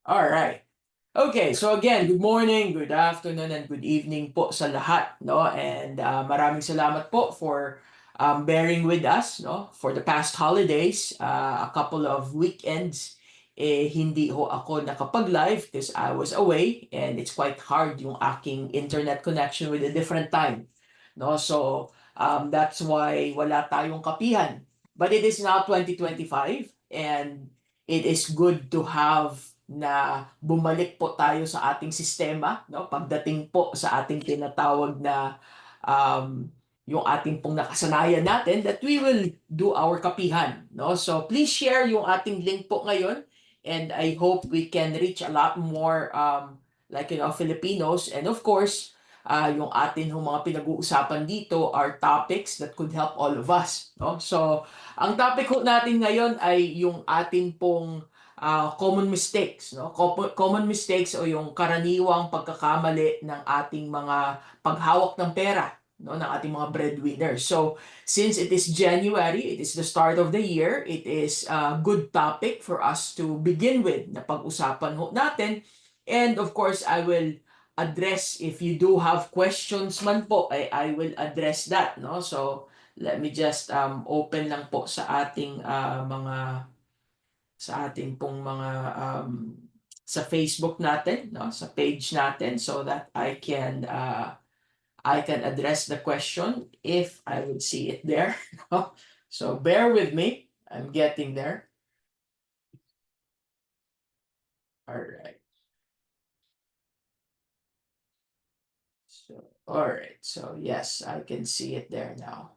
All right. Okay, so again, good morning, good afternoon, and good evening po sa lahat, no? And maraming salamat po for bearing with us, no? For the past holidays, a couple of weekends, hindi ho ako nakapag-live because I was away and it's quite hard yung aking internet connection with a different time, no? So, that's why wala tayong kapihan. But it is now 2025 and it is good to have na bumalik po tayo sa ating sistema, no? Pagdating po sa ating tinatawag na um, yung ating pong nakasanayan natin that we will do our kapihan, no? So please share yung ating link po ngayon and I hope we can reach a lot more Filipinos, and of course yung atin yung mga pinag-uusapan dito are topics that could help all of us, no? So ang topic ho natin ngayon ay yung atin pong common mistakes, no? Common mistakes o yung karaniwang pagkakamali ng ating mga paghawak ng pera, no, ng ating mga breadwinners. So, since it is January, it is the start of the year, it is a good topic for us to begin with na pag-usapan ho natin. And of course, I will address if you do have questions man po, I will address that, no? So, let me just open lang po sa ating sa ating pong mga sa Facebook natin, no, sa page natin so that I can address the question if I would see it there. No? So bear with me. I'm getting there. All right. So all right. So yes, I can see it there now.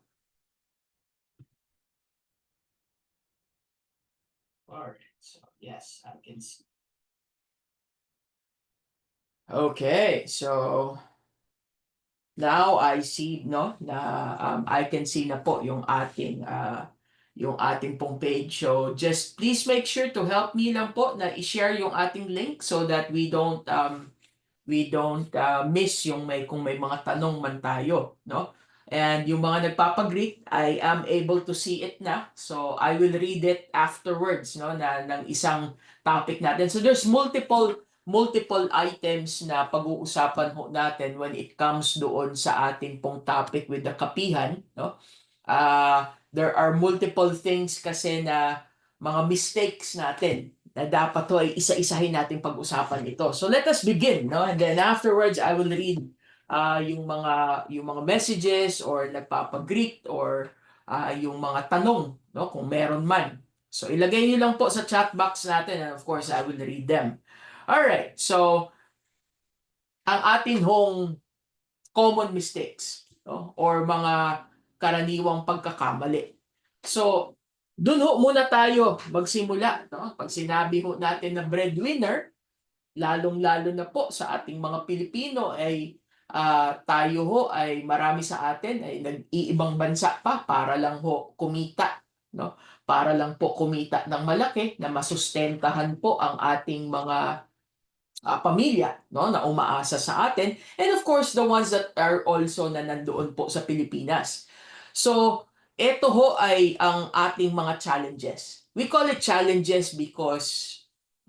All right. So yes, I can see. Okay. So now I see, no, na I can see na po yung ating pong page. So just please make sure to help me lang po na i-share yung ating link so that we don't miss yung kung may mga tanong man tayo, no? And yung mga nagpapag-greet, I am able to see it na. So I will read it afterwards, no, na ng isang topic natin. So there's multiple items na pag-uusapan ho natin when it comes doon sa ating pong topic with the kapihan, no? There are multiple things kasi na mga mistakes natin na dapat to ay isa-isahin nating pag-usapan ito. So let us begin, no? And then afterwards, I will read yung mga messages or nagpapag-greet or yung mga tanong, no? Kung meron man. So ilagay niyo lang po sa chat box natin and of course, I will read them. All right. So ang atin hong common mistakes, no? Or mga karaniwang pagkakamali. So, doon ho muna tayo magsimula, no? Pag sinabi ho natin na breadwinner, lalong-lalo na po sa ating mga Pilipino ay tayo ho ay marami sa atin ay nag-iibang bansa pa para lang ho kumita, no? Para lang po kumita ng malaki na masustentahan po ang ating mga pamilya, no, na umaasa sa atin, and of course the ones that are also na nandoon po sa Pilipinas. So ito ho ay ang ating mga challenges. We call it challenges because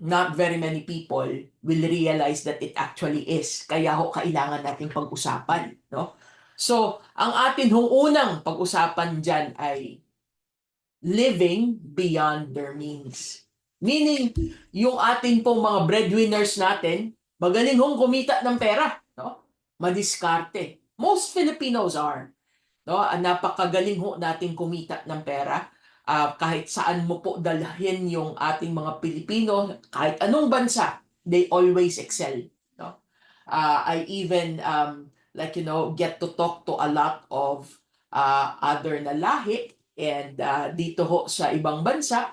not very many people will realize that it actually is. Kaya ho kailangan nating pag-usapan, no? So ang atin hong unang pag-usapan diyan ay living beyond their means. Meaning, yung ating pong mga breadwinners natin, magaling hong kumita ng pera, no? Madiskarte. Most Filipinos are, no? Napakagaling ho nating kumita ng pera. Kahit saan mo po dalhin yung ating mga Pilipino, kahit anong bansa, they always excel, no? I even get to talk to a lot of other na lahi and dito ho sa ibang bansa,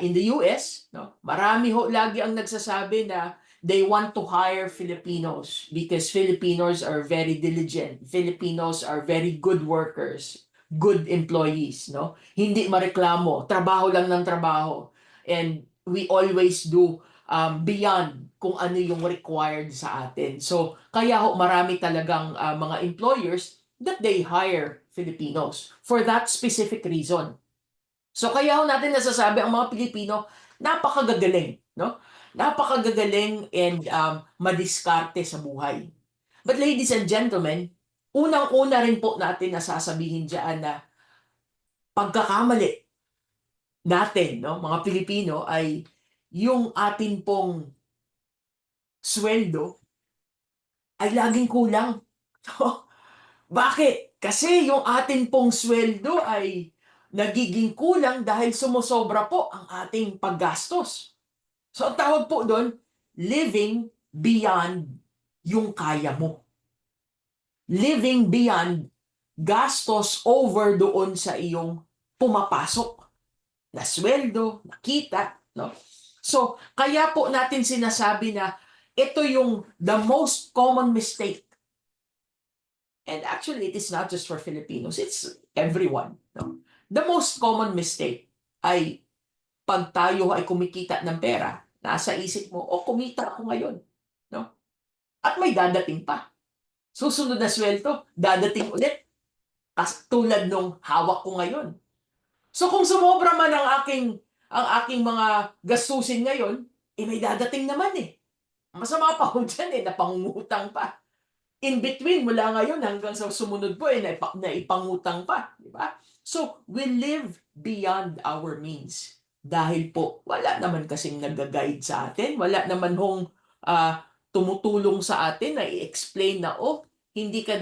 in the US, no, marami ho lagi ang nagsasabi na they want to hire Filipinos because Filipinos are very diligent. Filipinos are very good workers, good employees, no? Hindi mareklamo, trabaho lang ng trabaho. And we always do beyond kung ano yung required sa atin. So, kaya ho marami talagang mga employers that they hire Filipinos for that specific reason. So kaya ho natin nasasabi ang mga Pilipino, napakagagaling, no? Napakagagaling and madiskarte sa buhay. But ladies and gentlemen, unang-una rin po natin na sasabihin diyan na pagkakamali natin, no, mga Pilipino ay yung atin pong sweldo ay laging kulang. Bakit? Kasi yung atin pong sweldo ay nagiging kulang dahil sumusobra po ang ating paggastos. So ang tawag po doon, living beyond yung kaya mo. Living beyond gastos over doon sa iyong pumapasok na sweldo, na kita, no? So, kaya po natin sinasabi na ito yung the most common mistake. And actually, it is not just for Filipinos, it's everyone, no? The most common mistake ay pag tayo ay kumikita ng pera, nasa isip mo, o kumita ako ngayon, no? At may dadating pa. Susunod na sweldo, dadating ulit. Tulad nung hawak ko ngayon. So kung sumobra man ang aking mga gastusin ngayon, may dadating naman eh. Masama pa ko dyan napangungutang pa. In between, mula ngayon hanggang sa sumunod po, naipangutang pa. Di ba? So, we live beyond our means. Dahil po, wala naman kasing nag-guide sa atin. Wala naman hong tumutulong sa atin na i-explain na, hindi ka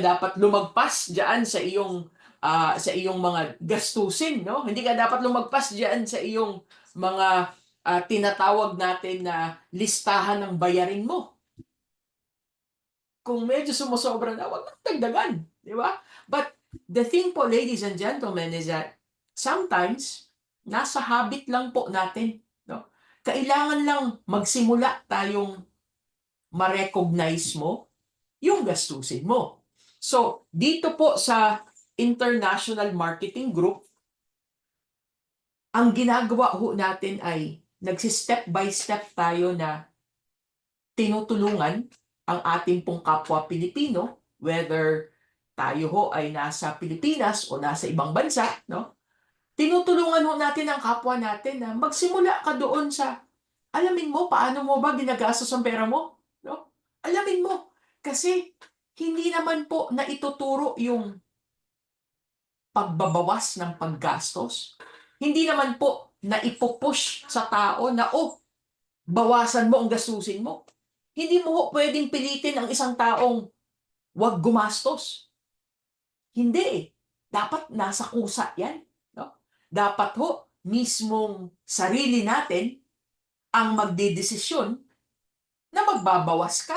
dapat lumagpas diyan sa iyong mga gastusin, no? Hindi ka dapat lumagpas diyan sa iyong mga tinatawag natin na listahan ng bayarin mo. Kung medyo sumusobra na, wag nang dagdagan, di ba? But the thing po, ladies and gentlemen, is that sometimes nasa habit lang po natin, no? Kailangan lang magsimula tayong ma-recognize mo yung gastusin mo. So, dito po sa International Marketing Group, ang ginagawa ho natin ay nagsi-step by step tayo na tinutulungan ang ating pong kapwa Pilipino, whether tayo ho ay nasa Pilipinas o nasa ibang bansa, no? Tinutulungan ho natin ang kapwa natin na magsimula ka doon sa alamin mo paano mo ba ginagastos ang pera mo, no? Alamin mo kasi hindi naman po na ituturo yung pagbabawas ng paggastos. Hindi naman po na ipupush sa tao na, bawasan mo ang gastusin mo. Hindi mo ho pwedeng pilitin ang isang taong wag gumastos. Hindi eh. Dapat nasa kusa yan. No? Dapat ho, mismong sarili natin ang magdedesisyon na magbabawas ka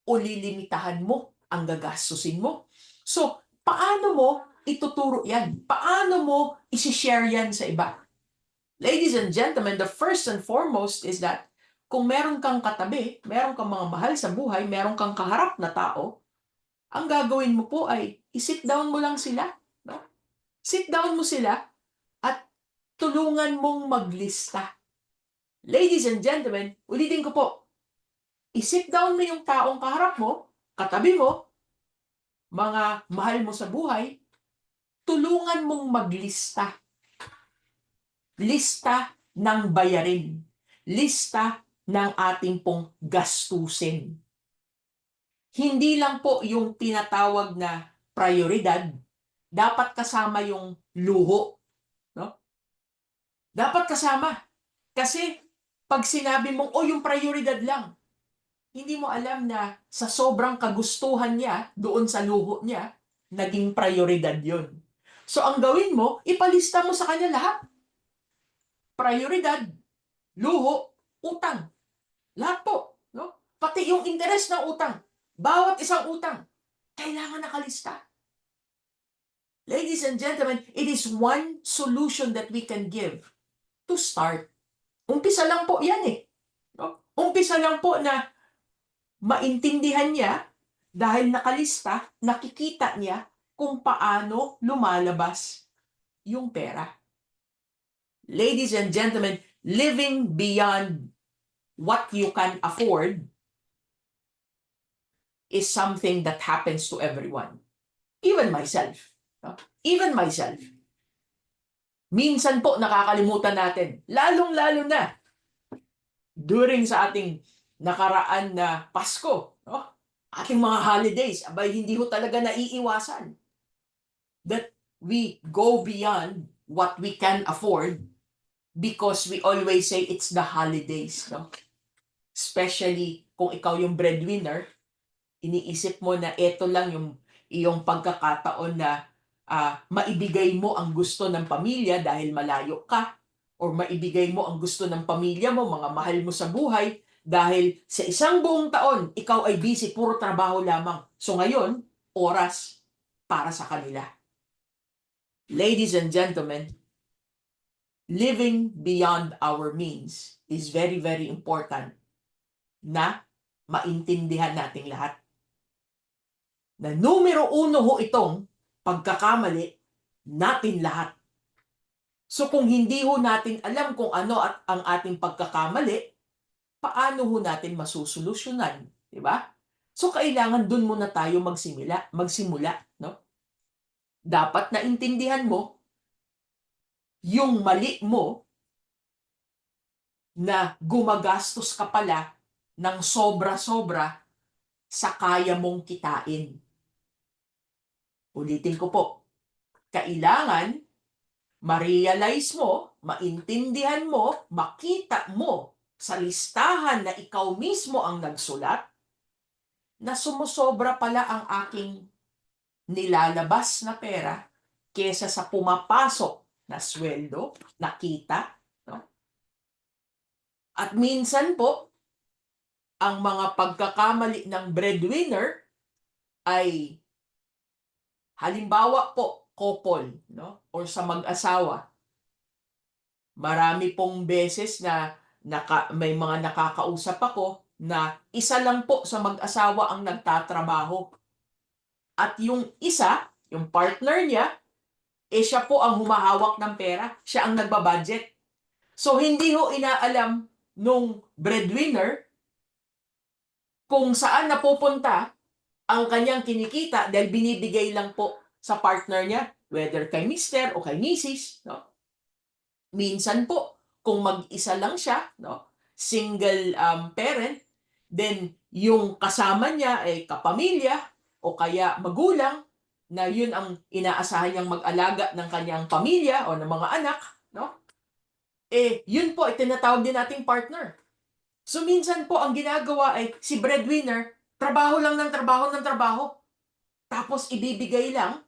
o lilimitahan mo ang gagastusin mo. So, paano mo ituturo yan? Paano mo isi-share yan sa iba? Ladies and gentlemen, the first and foremost is that kung meron kang katabi, meron kang mga mahal sa buhay, meron kang kaharap na tao, ang gagawin mo po ay i-sit down mo lang sila. No? Sit down mo sila at tulungan mong maglista. Ladies and gentlemen, ulitin ko po, i-sit down mo yung taong kaharap mo, katabi mo, mga mahal mo sa buhay, tulungan mong maglista. Lista ng bayarin. Lista ng ating pong gastusin. Hindi lang po yung tinatawag na prioridad, dapat kasama yung luho. No? Dapat kasama. Kasi pag sinabi mong, yung prioridad lang, hindi mo alam na sa sobrang kagustuhan niya doon sa luho niya, naging prioridad yun. So ang gawin mo, ipalista mo sa kanya lahat. Prioridad, luho, utang. Lahat po. No? Pati yung interest ng utang. Bawat isang utang, kailangan nakalista. Ladies and gentlemen, it is one solution that we can give to start. Umpisa lang po yan eh. No? Umpisa lang po na maintindihan niya dahil nakalista, nakikita niya kung paano lumalabas yung pera. Ladies and gentlemen, living beyond what you can afford is something that happens to everyone. Even myself. No? Even myself. Minsan po nakakalimutan natin, lalong-lalo na during sa ating nakaraan na Pasko, no? Ating mga holidays, abay hindi ho talaga naiiwasan that we go beyond what we can afford because we always say it's the holidays, no? Especially kung ikaw yung breadwinner, iniisip mo na ito lang yung iyong pagkakataon na maibigay mo ang gusto ng pamilya dahil malayo ka, or maibigay mo ang gusto ng pamilya mo, mga mahal mo sa buhay, dahil sa isang buong taon, ikaw ay busy, puro trabaho lamang. So ngayon, oras para sa kanila. Ladies and gentlemen, living beyond our means is very, very important na maintindihan nating lahat. Na numero uno ho itong pagkakamali natin lahat. So kung hindi ho natin alam kung ano at ang ating pagkakamali, paano ho natin masusolusyonan, di ba? So kailangan dun muna tayo magsimula, no? Dapat naintindihan mo yung mali mo na gumagastos ka pala ng sobra-sobra sa kaya mong kitain. Ulitin ko po, kailangan ma-realize mo, maintindihan mo, makita mo sa listahan na ikaw mismo ang nagsulat na sumusobra pala ang aking nilalabas na pera kesa sa pumapasok na sweldo, na kita. No? At minsan po, ang mga pagkakamali ng breadwinner ay halimbawa po, couple, no? Or sa mag-asawa. Marami pong beses na may mga nakakausap ako na isa lang po sa mag-asawa ang nagtatrabaho. At yung isa, yung partner niya, siya po ang humahawak ng pera. Siya ang nagbabudget. So, hindi ho inaalam nung breadwinner kung saan napupunta ang kanyang kinikita dahil binibigay lang po sa partner niya, whether kay mister o kay misis, no? Minsan po, kung mag-isa lang siya, no? Single parent, then yung kasama niya ay kapamilya o kaya magulang na yun ang inaasahan niyang mag-alaga ng kanyang pamilya o ng mga anak, no? Yun po ay tinatawag din nating partner. So minsan po ang ginagawa ay si breadwinner, trabaho lang ng trabaho ng trabaho. Tapos ibibigay lang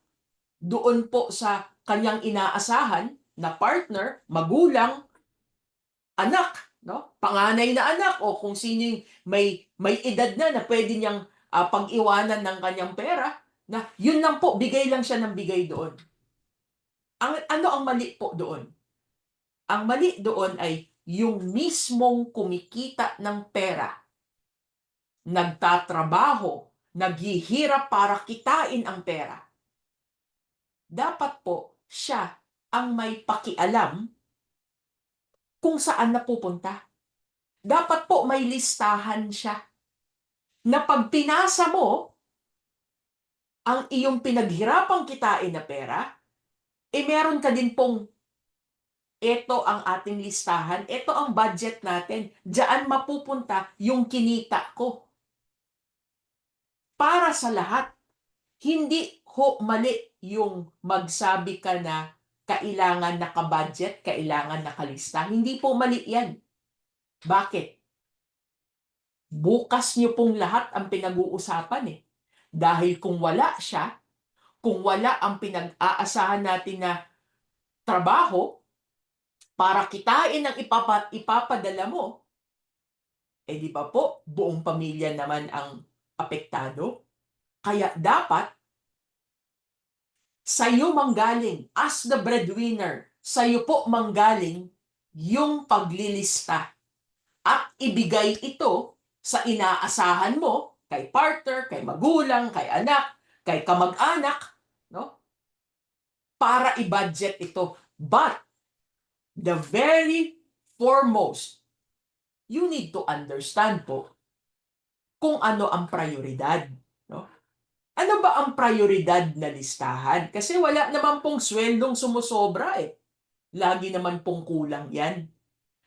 doon po sa kanyang inaasahan na partner, magulang, anak, no? Panganay na anak o kung sino yung may edad na pwede niyang pag-iwanan ng kanyang pera, na yun lang po, bigay lang siya ng bigay doon. Ano ang mali po doon? Ang mali doon ay yung mismong kumikita ng pera, nagtatrabaho, naghihirap para kitain ang pera. Dapat po siya ang may pakialam kung saan napupunta. Dapat po may listahan siya na pag pinasa mo ang iyong pinaghirapang kitain na pera, meron ka din pong ito ang ating listahan, ito ang budget natin, diyan mapupunta yung kinita ko. Para sa lahat, hindi ho mali yung magsabi ka na kailangan naka-budget, kailangan nakalista. Hindi po mali yan. Bakit? Bukas niyo pong lahat ang pinag-uusapan eh. Dahil kung wala siya, kung wala ang pinag-aasahan natin na trabaho para kitain ang ipapadala mo, di ba po, buong pamilya naman ang apektado? Kaya dapat, sa'yo manggaling, as the breadwinner, sa'yo po manggaling yung paglilista at ibigay ito sa inaasahan mo kay partner, kay magulang, kay anak, kay kamag-anak, no? Para i-budget ito. But the very foremost, you need to understand po kung ano ang prioridad, no? Ano ba ang prioridad na listahan? Kasi wala naman pong sweldong sumusobra eh. Lagi naman pong kulang yan.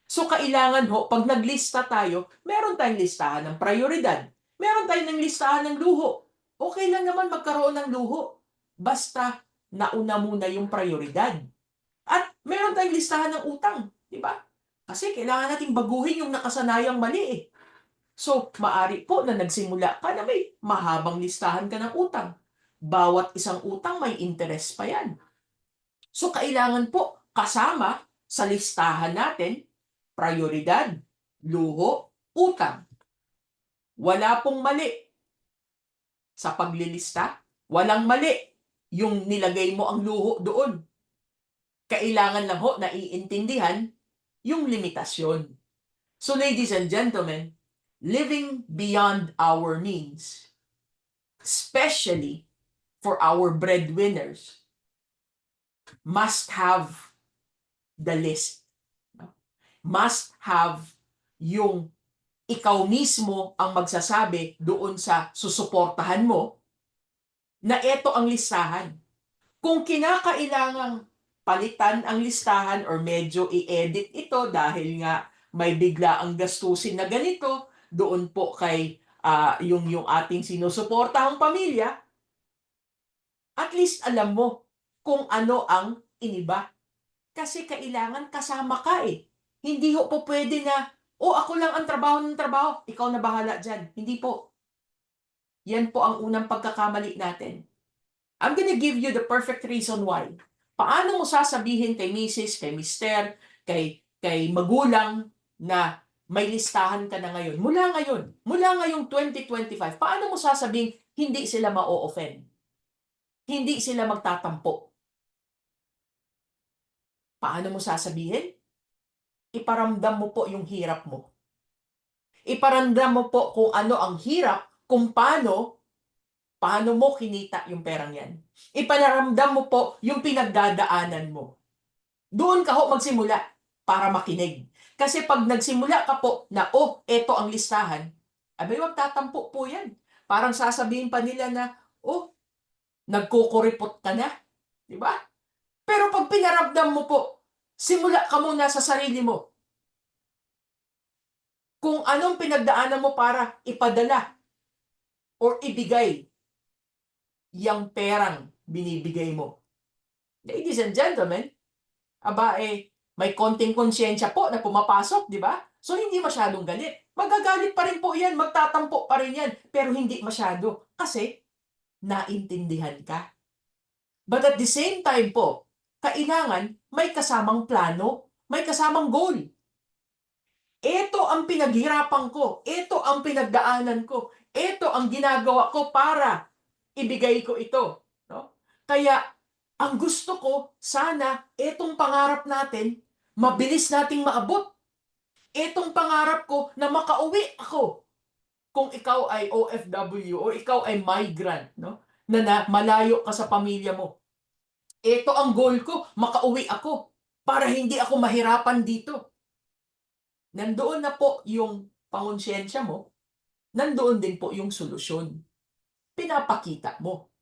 So kailangan ho, pag naglista tayo, meron tayong listahan ng prioridad. Meron tayong ng listahan ng luho. Okay lang naman magkaroon ng luho. Basta nauna muna yung prioridad. At meron tayong listahan ng utang. Di ba? Kasi kailangan nating baguhin yung nakasanayang mali eh. So, maari po na nagsimula ka na may mahabang listahan ka ng utang. Bawat isang utang may interest pa yan. So, kailangan po kasama sa listahan natin prioridad, luho, utang. Wala pong mali sa paglilista. Walang mali yung nilagay mo ang luho doon. Kailangan lang ho na iintindihan yung limitasyon. So ladies and gentlemen, living beyond our means, especially for our breadwinners, must have the list. Must have yung ikaw mismo ang magsasabi doon sa susuportahan mo na ito ang listahan. Kung kinakailangang palitan ang listahan or medyo i-edit ito dahil nga may bigla ang gastusin na ganito doon po kay yung ating sinusuportahang pamilya, at least alam mo kung ano ang iniba. Kasi kailangan kasama ka eh. Hindi ho po pwede na, ako lang ang trabaho ng trabaho, ikaw na bahala dyan. Hindi po. Yan po ang unang pagkakamali natin. I'm gonna give you the perfect reason why. Paano mo sasabihin kay Mrs., kay Mister, kay magulang na may listahan ka na ngayon? Mula ngayong 2025, paano mo sasabihin hindi sila ma-offend? Hindi sila magtatampo? Paano mo sasabihin? Iparamdam mo po yung hirap mo. Iparamdam mo po kung ano ang hirap, kung paano mo kinita yung perang yan. Ipanaramdam mo po yung pinagdadaanan mo. Doon ka ho magsimula para makinig. Kasi pag nagsimula ka po na, eto ang listahan, abay, magtatampo po yan. Parang sasabihin pa nila na, nagkukuripot ka na. Di ba? Pero pag pinaramdam mo po, simula ka muna sa sarili mo. Kung anong pinagdaanan mo para ipadala or ibigay yung perang binibigay mo. Ladies and gentlemen, may konting konsyensya po na pumapasok, di ba? So, hindi masyadong galit. Magagalit pa rin po yan, magtatampo pa rin yan, pero hindi masyado kasi naintindihan ka. But at the same time po, kailangan may kasamang plano, may kasamang goal. Ito ang pinaghirapan ko, ito ang pinagdaanan ko, ito ang ginagawa ko para ibigay ko ito. No? Kaya, ang gusto ko, sana, itong pangarap natin, mabilis nating maabot. Itong pangarap ko na makauwi ako. Kung ikaw ay OFW o ikaw ay migrant, no? na malayo ka sa pamilya mo. Ito ang goal ko, makauwi ako para hindi ako mahirapan dito. Nandoon na po yung pangonsyensya mo, nandoon din po yung solusyon. Pinapakita mo.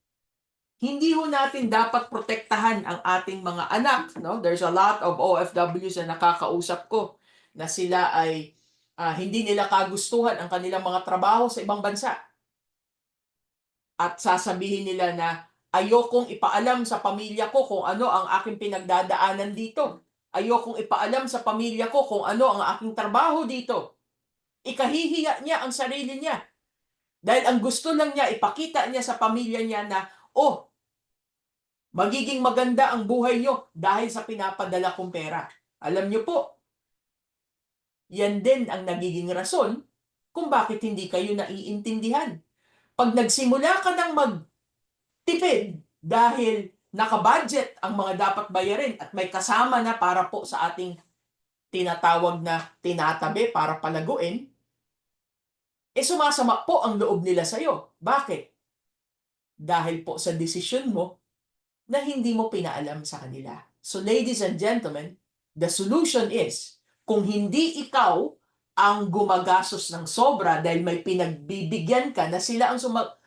Hindi ho natin dapat protektahan ang ating mga anak. No? There's a lot of OFWs na nakakausap ko na sila ay hindi nila kagustuhan ang kanilang mga trabaho sa ibang bansa. At sasabihin nila na ayokong ipaalam sa pamilya ko kung ano ang aking pinagdadaanan dito. Ayokong ipaalam sa pamilya ko kung ano ang aking trabaho dito. Ikahihiya niya ang sarili niya. Dahil ang gusto lang niya, ipakita niya sa pamilya niya na, magiging maganda ang buhay niyo dahil sa pinapadala kong pera. Alam niyo po, yan din ang nagiging rason kung bakit hindi kayo naiintindihan. Pag nagsimula ka ng magtipid dahil nakabudget ang mga dapat bayarin at may kasama na para po sa ating tinatawag na tinatabi para palaguin, sumasama po ang loob nila sa'yo. Bakit? Dahil po sa desisyon mo na hindi mo pinaalam sa kanila. So ladies and gentlemen, the solution is, kung hindi ikaw ang gumagastos ng sobra dahil may pinagbibigyan ka na sila ang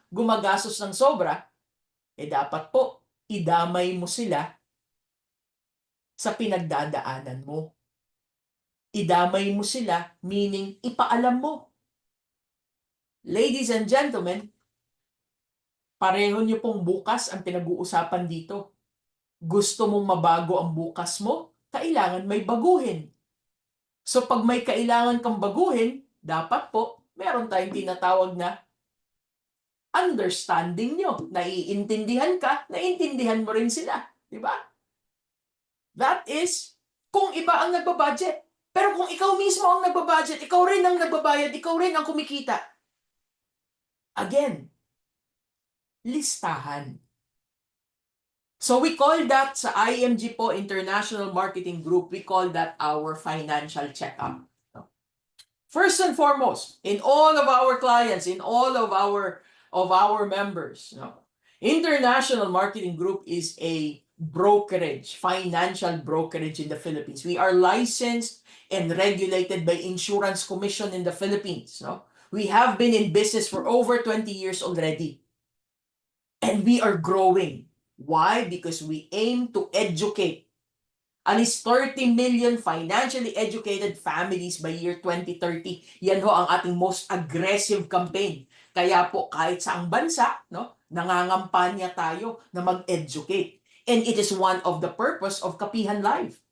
gumagastos ng sobra, dapat po idamay mo sila sa pinagdadaanan mo. Idamay mo sila, meaning ipaalam mo. Ladies and gentlemen, pareho niyo pong bukas ang pinag-uusapan dito. Gusto mong mabago ang bukas mo, kailangan may baguhin. So pag may kailangan kang baguhin, dapat po meron tayong tinatawag na understanding nyo. Naiintindihan ka, naiintindihan mo rin sila. Di ba? That is, kung iba ang nagbabudget. Pero kung ikaw mismo ang nagbabudget, ikaw rin ang nagbabayad, ikaw rin ang kumikita. Again, listahan. So we call that sa IMG po, International Marketing Group, we call that our financial checkup. First and foremost, in all of our clients, in all of our members, International Marketing Group is a brokerage, financial brokerage in the Philippines. We are licensed and regulated by Insurance Commission in the Philippines. We have been in business for over 20 years already. And we are growing. Why? Because we aim to educate at least 30 million financially educated families by year 2030. Yan ho ang ating most aggressive campaign. Kaya po kahit saang bansa, nangangampanya tayo na mag-educate. And it is one of the purpose of Kapihan Live.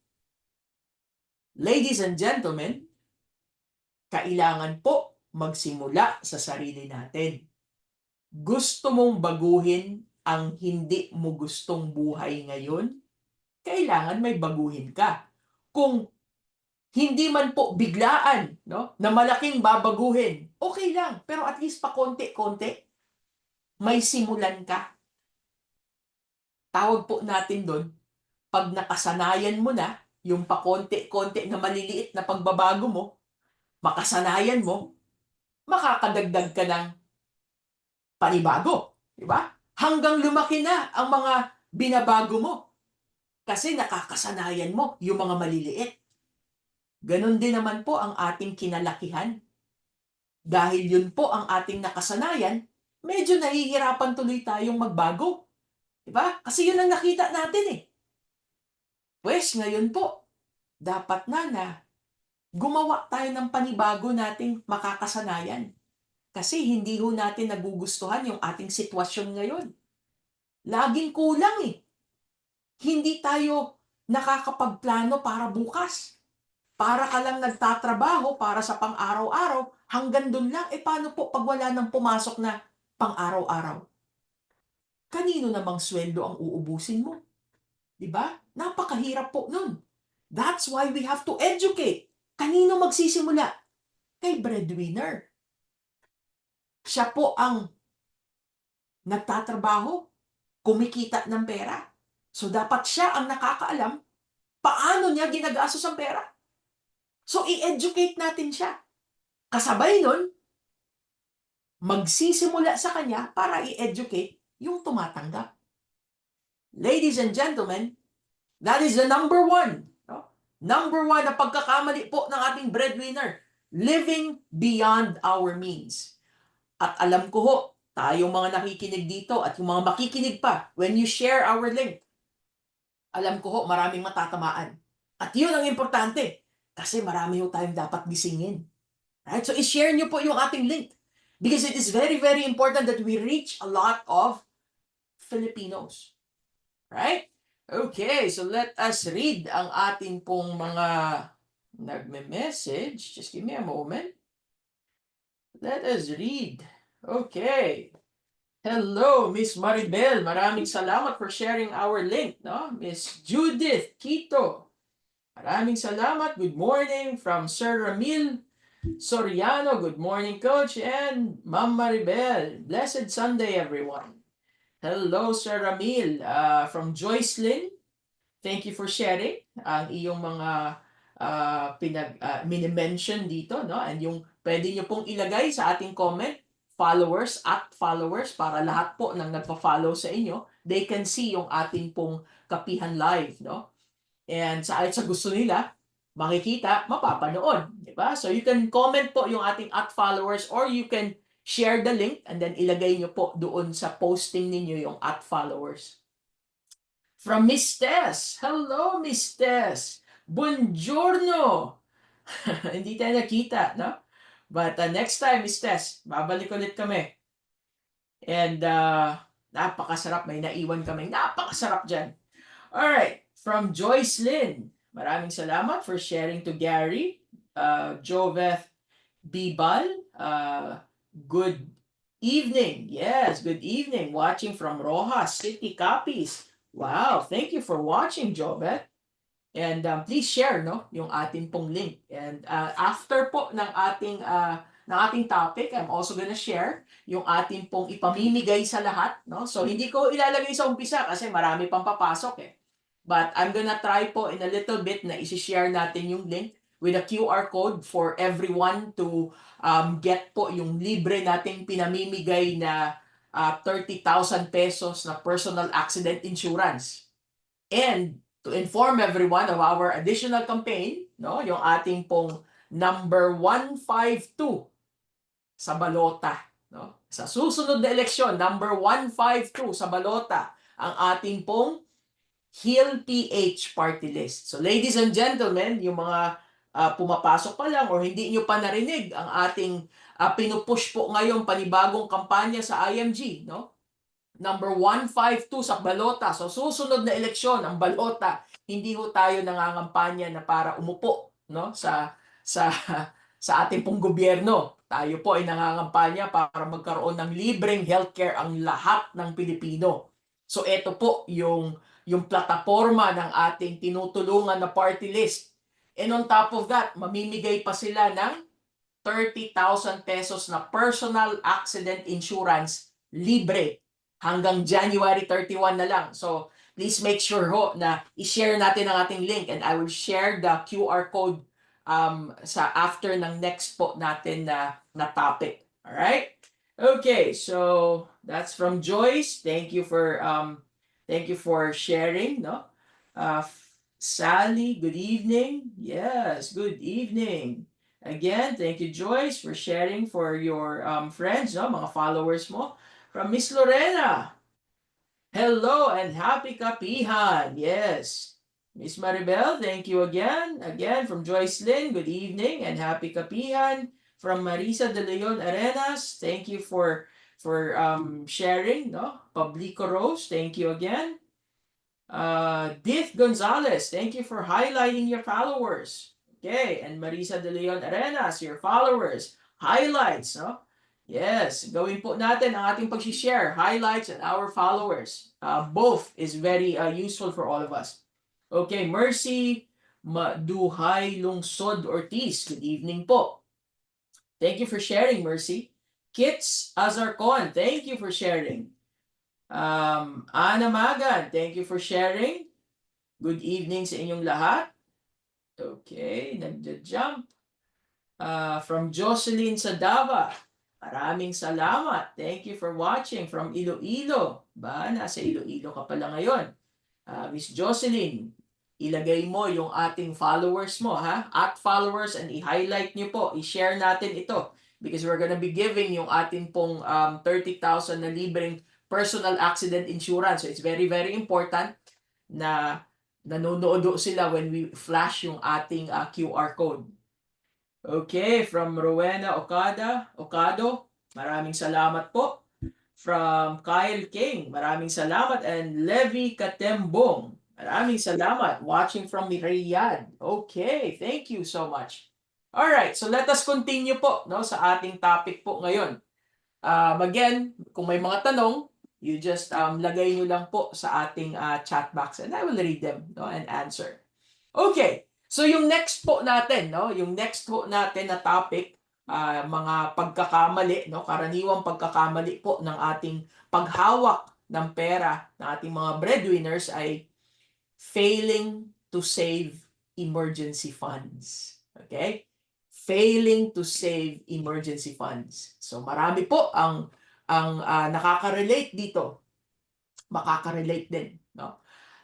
Ladies and gentlemen, kailangan po magsimula sa sarili natin. Gusto mong baguhin ang hindi mo gustong buhay ngayon? Kailangan may baguhin ka. Kung hindi man po biglaan, na malaking babaguhin, okay lang. Pero at least pa konti-konti, may simulan ka. Tawag po natin doon, pag nakasanayan mo na, yung pa konti-konti na maliliit na pagbabago mo, makasanayan mo, makakadagdag ka ng panibago. Diba? Hanggang lumaki na ang mga binabago mo. Kasi nakakasanayan mo yung mga maliliit. Ganon din naman po ang ating kinalakihan. Dahil yun po ang ating nakasanayan, medyo nahihirapan tuloy tayong magbago. Diba? Kasi yun ang nakita natin eh. Pues ngayon po, dapat na gumawa tayo ng panibago nating makakasanayan. Kasi hindi ho natin nagugustuhan yung ating sitwasyon ngayon. Laging kulang eh. Hindi tayo nakakapagplano para bukas. Para ka lang nagtatrabaho para sa pang-araw-araw, hanggang doon lang. Paano po pag wala nang pumasok na pang-araw-araw? Kanino namang sweldo ang uubusin mo? Diba? Napakahirap po nun. That's why we have to educate. Kanino magsisimula? Kay breadwinner. Siya po ang nagtatrabaho, kumikita ng pera. So dapat siya ang nakakaalam paano niya ginagastos ang pera. So i-educate natin siya. Kasabay nun, magsisimula sa kanya para i-educate yung tumatanggap. Ladies and gentlemen, that is the number one. Number one na pagkakamali po ng ating breadwinner, living beyond our means. At alam ko ho, tayong mga nakikinig dito at yung mga makikinig pa, when you share our link, alam ko ho, maraming matatamaan. At yun ang importante, kasi marami ho tayong dapat gisingin. Right? So, i-share nyo po yung ating link. Because it is very, very important that we reach a lot of Filipinos. Right? Okay, so let us read ang ating pong mga nagme-message. Just give me a moment. Let us read. Okay. Hello, Miss Maribel. Maraming salamat for sharing our link. Miss Judith Quito. Maraming salamat. Good morning from Sir Ramil Soriano. Good morning, Coach. And Ma'am Maribel. Blessed Sunday, everyone. Hello, Sir Ramil. From Joycelyn. Thank you for sharing ang iyong mga mini-mention dito. And yung pwede nyo pong ilagay sa ating comment, followers, para lahat po ng nagpa-follow sa inyo, they can see yung ating pong Kapihan Live. And sa gusto nila, makikita, mapapanood. Diba? So you can comment po yung ating @followers or you can share the link and then ilagay nyo po doon sa posting ninyo yung @followers. From Miss Tess. Hello, Miss Tess. Buongiorno. Hindi tayo nakita, no? But next time, Miss Tess, babalik ulit kami. And napakasarap. May naiwan kami. Napakasarap dyan. Alright. From Joyce Lynn. Maraming salamat for sharing to Gary. Joveth Bibal. Good evening. Yes, good evening. Watching from Rojas City Copies. Wow, thank you for watching, Joveth. And please share no yung ating pong link. And after po ng ating topic, I'm also gonna share yung ating pong ipamimigay sa lahat, no? So hindi ko ilalagay sa umpisa kasi marami pang papasok eh. But I'm gonna try po in a little bit na i-share natin yung link with a QR code for everyone to get po yung libre nating pinamimigay na 30,000 pesos na personal accident insurance. And to inform everyone of our additional campaign, no, yung ating pong number 152 sa balota, no? Sa susunod na eleksyon, number 152 sa balota, ang ating pong Heal PH party list. So ladies and gentlemen, yung mga pumapasok pa lang or hindi nyo pa narinig ang ating pinupush po ngayon panibagong kampanya sa IMG, no? Number 152 sa balota. So susunod na eleksyon, ang balota, hindi ho tayo nangangampanya na para umupo, no, sa sa ating pong gobyerno. Tayo po ay nangangampanya para magkaroon ng libreng healthcare ang lahat ng Pilipino. So ito po yung plataforma ng ating tinutulungan na party list. And on top of that, mamimigay pa sila ng 30,000 pesos na personal accident insurance libre hanggang January 31 na lang. So, please make sure ho na i-share natin ang ating link and I will share the QR code sa after ng next po natin na topic. All right? Okay, so that's from Joyce. Thank you for sharing, no? Sally, good evening. Yes, good evening. Again, thank you Joyce for sharing for your friends, no, mga followers mo. From Miss Lorena. Hello and happy kapihan. Yes. Miss Maribel, thank you again. Again from Joyce Lynn, good evening and happy kapihan. From Marisa De Leon Arenas, thank you for sharing, no? Publico Rose, thank you again. Dith Gonzalez, thank you for highlighting your followers. Okay, and Marisa De Leon Arenas, your followers, highlights, no? Yes, gawin po natin ang ating pag-share, highlights and our followers. Both is very useful for all of us. Okay, Mercy Maduhay Lungsod Ortiz, good evening po. Thank you for sharing, Mercy. Kits Azarcon, thank you for sharing. Ana Magan, thank you for sharing. Good evening sa inyong lahat. Okay, nagja-jump. From Jocelyn Sadava, maraming salamat. Thank you for watching from Iloilo. Nasa Iloilo ka pala ngayon. Miss Jocelyn, ilagay mo yung ating followers mo, ha? At followers and i-highlight nyo po. I-share natin ito because we're gonna be giving yung ating pong 30,000 na libreng personal accident insurance. So it's very, very important na nanonood sila when we flash yung ating QR code. Okay, from Rowena Ocado, maraming salamat po. From Kyle King, maraming salamat. And Levi Katembong, maraming salamat. Watching from Riyadh. Okay, thank you so much. Alright, so let us continue po, no, sa ating topic po ngayon. Again, kung may mga tanong, you just lagay nyo lang po sa ating chat box and I will read them, no, and answer. Okay. So yung next po natin, no, yung next po natin na topic, mga pagkakamali, no, karaniwang pagkakamali po ng ating paghawak ng pera ng ating mga breadwinners ay failing to save emergency funds. Okay? Failing to save emergency funds. So marami po ang nakaka-relate dito. Makaka-relate din, no?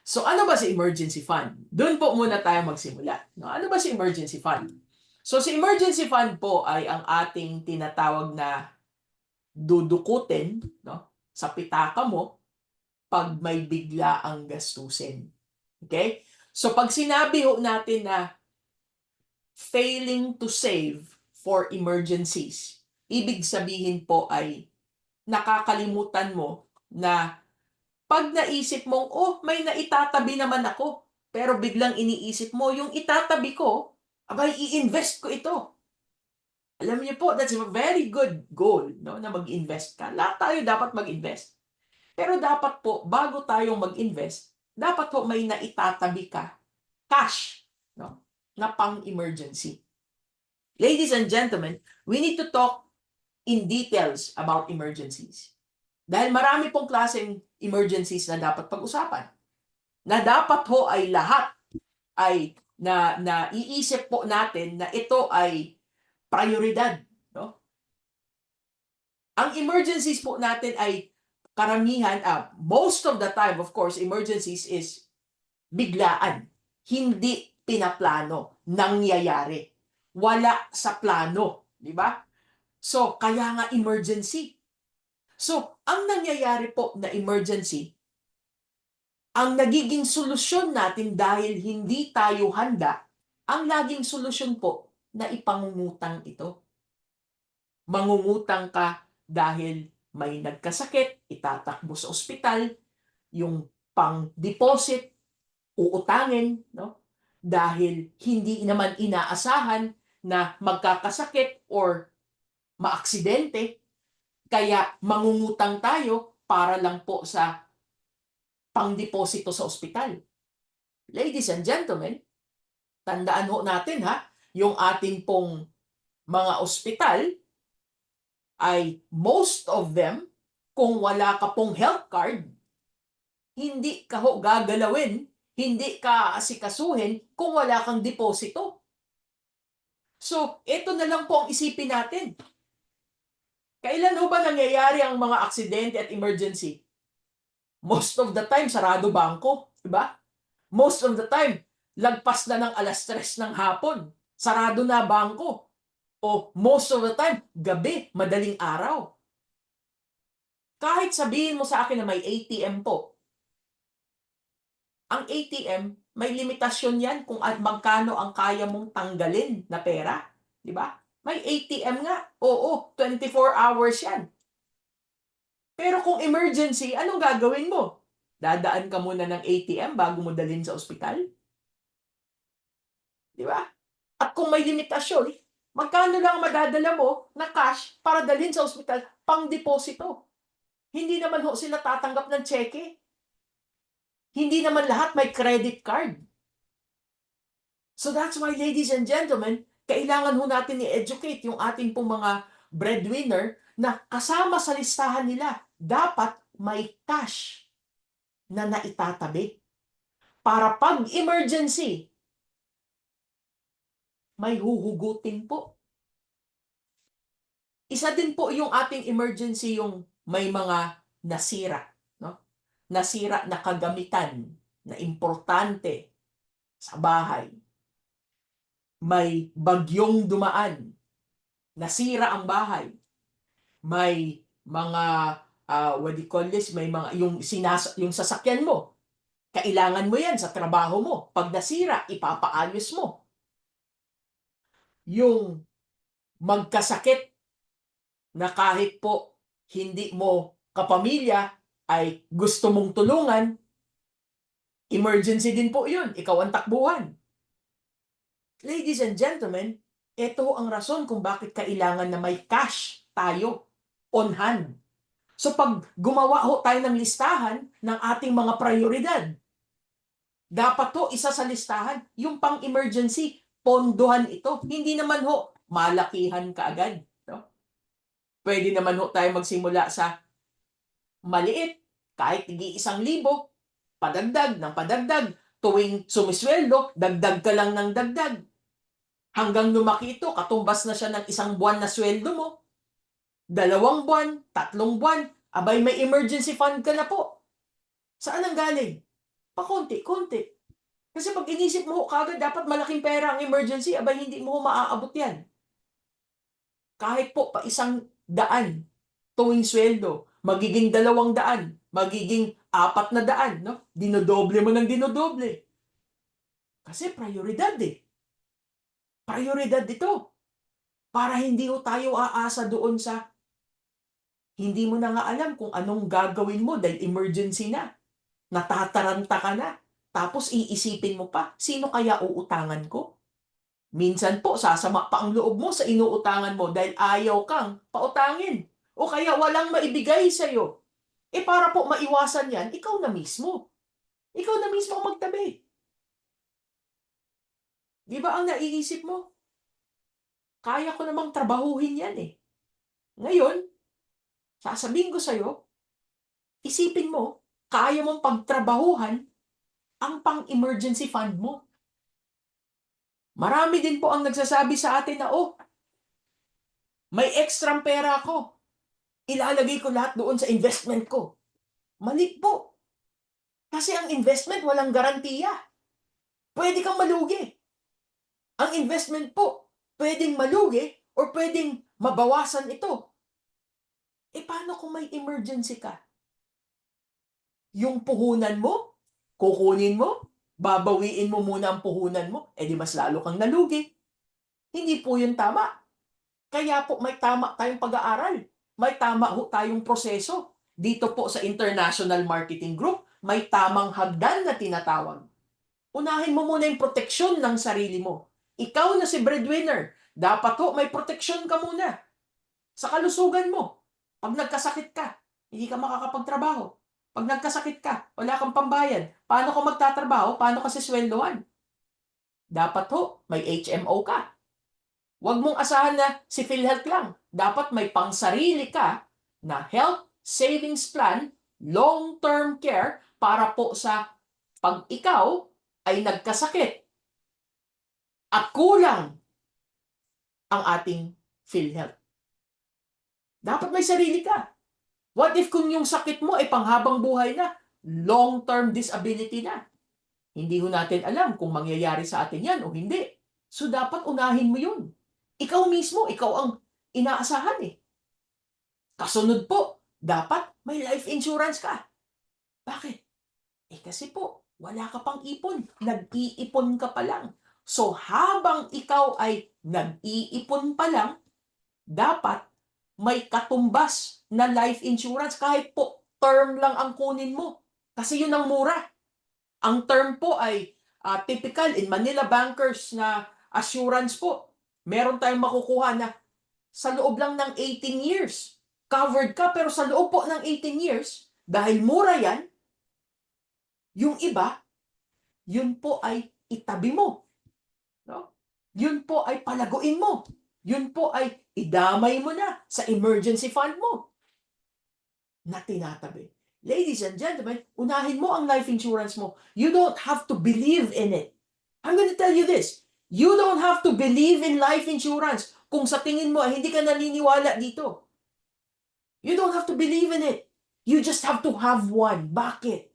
So ano ba si emergency fund? Doon po muna tayo magsimula. No? Ano ba si emergency fund? So si emergency fund po ay ang ating tinatawag na dudukutin, no, sa pitaka mo pag may bigla ang gastusin. Okay? So pag sinabi ho natin na failing to save for emergencies, ibig sabihin po ay nakakalimutan mo na pag naisip mong, oh, may naitatabi naman ako, pero biglang iniisip mo, yung itatabi ko, abay, i-invest ko ito. Alam niyo po, that's a very good goal, no, na mag-invest ka. Lahat tayo dapat mag-invest. Pero dapat po, bago tayong mag-invest, dapat po may naitatabi ka, cash, no, na pang-emergency. Ladies and gentlemen, we need to talk in details about emergencies. Dahil marami pong klaseng emergencies na dapat pag-usapan. Na dapat ho ay lahat ay na iisip po natin na ito ay prioridad, no? Ang emergencies po natin ay karamihan, most of the time, of course, emergencies is biglaan. Hindi pinaplano, nangyayari. Wala sa plano, di ba? So, kaya nga emergency. So, ang nangyayari po na emergency, ang nagiging solusyon natin dahil hindi tayo handa, ang laging solusyon po na ipangungutang ito. Mangungutang ka dahil may nagkasakit, itatakbo sa ospital, yung pang-deposit, uutangin, no? Dahil hindi naman inaasahan na magkakasakit or maaksidente, kaya mangungutang tayo para lang po sa pang-deposito sa ospital. Ladies and gentlemen, tandaan ho natin yung ating pong mga ospital ay most of them, kung wala ka pong health card, hindi ka ho gagalawin, hindi ka asikasuhin kung wala kang deposito. So, ito na lang po ang isipin natin. Kailan ho ba nangyayari ang mga aksidente at emergency? Most of the time, sarado bangko, di ba? Most of the time, lagpas na ng 3:00 ng hapon, sarado na bangko. O most of the time, gabi, madaling araw. Kahit sabihin mo sa akin na may ATM po, ang ATM, may limitasyon yan kung magkano ang kaya mong tanggalin na pera. Di ba? May ATM nga. Oo, 24 hours yan. Pero kung emergency, anong gagawin mo? Dadaan ka muna ng ATM bago mo dalhin sa ospital? Di ba? At kung may limitasyon, magkano lang madadala mo na cash para dalhin sa ospital pang deposito? Hindi naman ho sila tatanggap ng cheque. Hindi naman lahat may credit card. So that's why, ladies and gentlemen, kailangan ho natin i-educate yung ating pong mga breadwinner na kasama sa listahan nila, dapat may cash na naitatabi. Para pag emergency, may huhugutin po. Isa din po yung ating emergency yung may mga nasira, no? Nasira na kagamitan na importante sa bahay. May bagyong dumaan, nasira ang bahay. May mga what do you call this? May mga yung sasakyan mo. Kailangan mo 'yan sa trabaho mo. Pag nasira, ipapaayos mo. Yung magkasakit na kahit po hindi mo kapamilya ay gusto mong tulungan, emergency din po yun. Ikaw ang takbuhan. Ladies and gentlemen, ito ang rason kung bakit kailangan na may cash tayo on hand. So pag gumawa ho tayo ng listahan ng ating mga prioridad, dapat ho isa sa listahan, yung pang-emergency, pondohan ito. Hindi naman ho malakihan kaagad. No? Pwede naman ho tayo magsimula sa maliit, kahit 1,000, padagdag ng padagdag. Tuwing sumisweldo, dagdag ka lang ng dagdag. Hanggang lumaki ito, katumbas na siya ng 1 buwan na sweldo mo. 2 buwan, 3 buwan, abay may emergency fund ka na po. Saan ang galing? Pakonti-konti. Kasi pag inisip mo kagad dapat malaking pera ang emergency, abay hindi mo maaabot yan. Kahit po pa 100 tuwing sweldo, magiging 200, magiging 400, no? Dinodoble mo ng dinodoble. Kasi prioridad eh. Prioridad ito. Para hindi ho tayo aasa doon sa hindi mo na nga alam kung anong gagawin mo dahil emergency na. Natataranta ka na. Tapos iisipin mo pa, sino kaya uutangan ko? Minsan po, sasama pa ang loob mo sa inuutangan mo dahil ayaw kang pautangin. O kaya walang maibigay sa'yo. Para po maiwasan yan, ikaw na mismo. Ikaw na mismo ang magtabi. Di ba ang naiisip mo? Kaya ko namang trabahuhin yan eh. Ngayon, sasabihin ko sa'yo, isipin mo, kaya mong pagtrabahuhan ang pang-emergency fund mo. Marami din po ang nagsasabi sa atin na, may extra pera ako. Ilalagay ko lahat doon sa investment ko. Mali po. Kasi ang investment walang garantiya. Pwede kang malugi. Ang investment po, pwedeng malugi or pwedeng mabawasan ito. Paano kung may emergency ka? Yung puhunan mo, kukunin mo, babawiin mo muna ang puhunan mo, di mas lalo kang nalugi. Hindi po yun tama. Kaya po may tama tayong pag-aaral. May tama ho tayong proseso. Dito po sa International Marketing Group, may tamang hagdan na tinatawag. Unahin mo muna yung proteksyon ng sarili mo. Ikaw na si breadwinner, dapat ho may proteksyon ka muna sa kalusugan mo. Pag nagkasakit ka, hindi ka makakapagtrabaho. Pag nagkasakit ka, wala kang pambayad. Paano ka magtatrabaho? Paano ka sisweldohan? Dapat ho, may HMO ka. Huwag mong asahan na si PhilHealth lang. Dapat may pangsarili ka na health savings plan, long-term care para po sa pag ikaw ay nagkasakit at kulang ang ating PhilHealth. Dapat may sarili ka. What if kung yung sakit mo ay panghabang buhay na, long-term disability na? Hindi ho natin alam kung mangyayari sa atin yan o hindi. So dapat unahin mo yun. Ikaw mismo, ikaw ang inaasahan eh. Kasunod po, dapat may life insurance ka. Bakit? Kasi po, wala ka pang ipon. Nag-iipon ka pa lang. So habang ikaw ay nag-iipon pa lang, dapat may katumbas na life insurance kahit po term lang ang kunin mo. Kasi yun ang mura. Ang term po ay typical in Manila Bankers na assurance po. Meron tayong makukuha na sa loob lang ng 18 years. Covered ka pero sa loob po ng 18 years, dahil mura yan, yung iba, yun po ay itabi mo. No? Yun po ay palaguin mo. Yun po ay idamay mo na sa emergency fund mo na tinatabi. Ladies and gentlemen, unahin mo ang life insurance mo. You don't have to believe in it. I'm going to tell you this. You don't have to believe in life insurance kung sa tingin mo hindi ka naniniwala dito. You don't have to believe in it. You just have to have one. Bakit?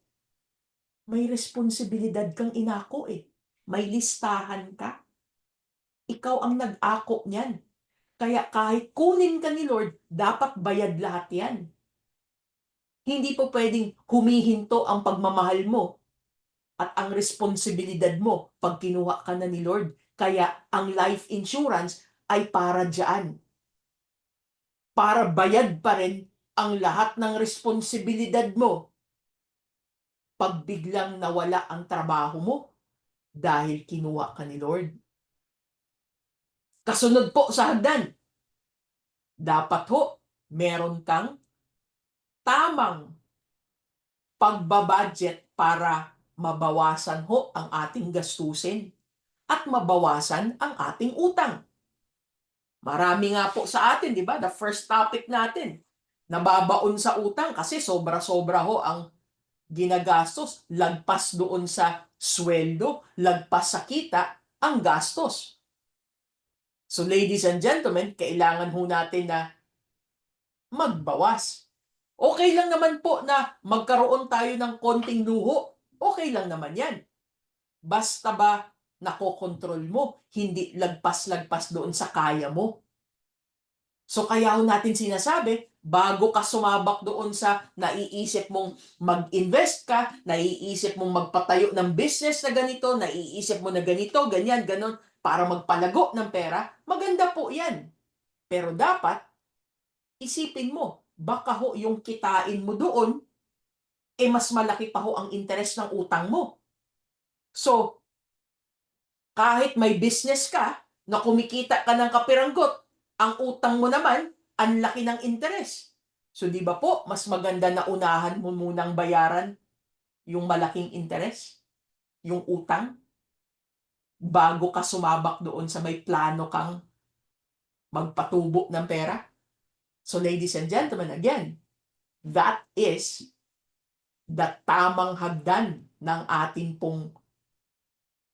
May responsibilidad kang inako eh. May listahan ka. Ikaw ang nag-ako niyan. Kaya kahit kunin ka ni Lord, dapat bayad lahat yan. Hindi po pwedeng humihinto ang pagmamahal mo at ang responsibilidad mo pag kinuha ka na ni Lord. Kaya ang life insurance ay para dyan. Para bayad pa rin ang lahat ng responsibilidad mo pag biglang nawala ang trabaho mo dahil kinuha ka ni Lord. Kasunod po sa hagdan, dapat ho, meron kang tamang pagbabudget para mabawasan ho ang ating gastusin at mabawasan ang ating utang. Marami nga po sa atin, di ba? The first topic natin, nababaon sa utang kasi sobra-sobra ho ang ginagastos. Lagpas doon sa sweldo, lagpas sa kita, ang gastos. So ladies and gentlemen, kailangan ho natin na magbawas. Okay lang naman po na magkaroon tayo ng konting luho. Okay lang naman yan. Basta ba nakokontrol mo, hindi lagpas-lagpas doon sa kaya mo. So kaya natin sinasabi, bago ka sumabak doon sa naiisip mong mag-invest ka, naiisip mong magpatayo ng business na ganito, naiisip mo na ganito, ganyan, ganon, para magpalago ng pera, maganda po yan. Pero dapat, isipin mo, baka ho yung kitain mo doon, mas malaki pa ho ang interest ng utang mo. So, kahit may business ka, na kumikita ka ng kapiranggot, ang utang mo naman, ang laki ng interest. So di ba po, mas maganda na unahan mo munang bayaran yung malaking interest, yung utang, bago ka sumabak doon sa may plano kang magpatubo ng pera. So ladies and gentlemen, again, that is the tamang hagdan ng ating pong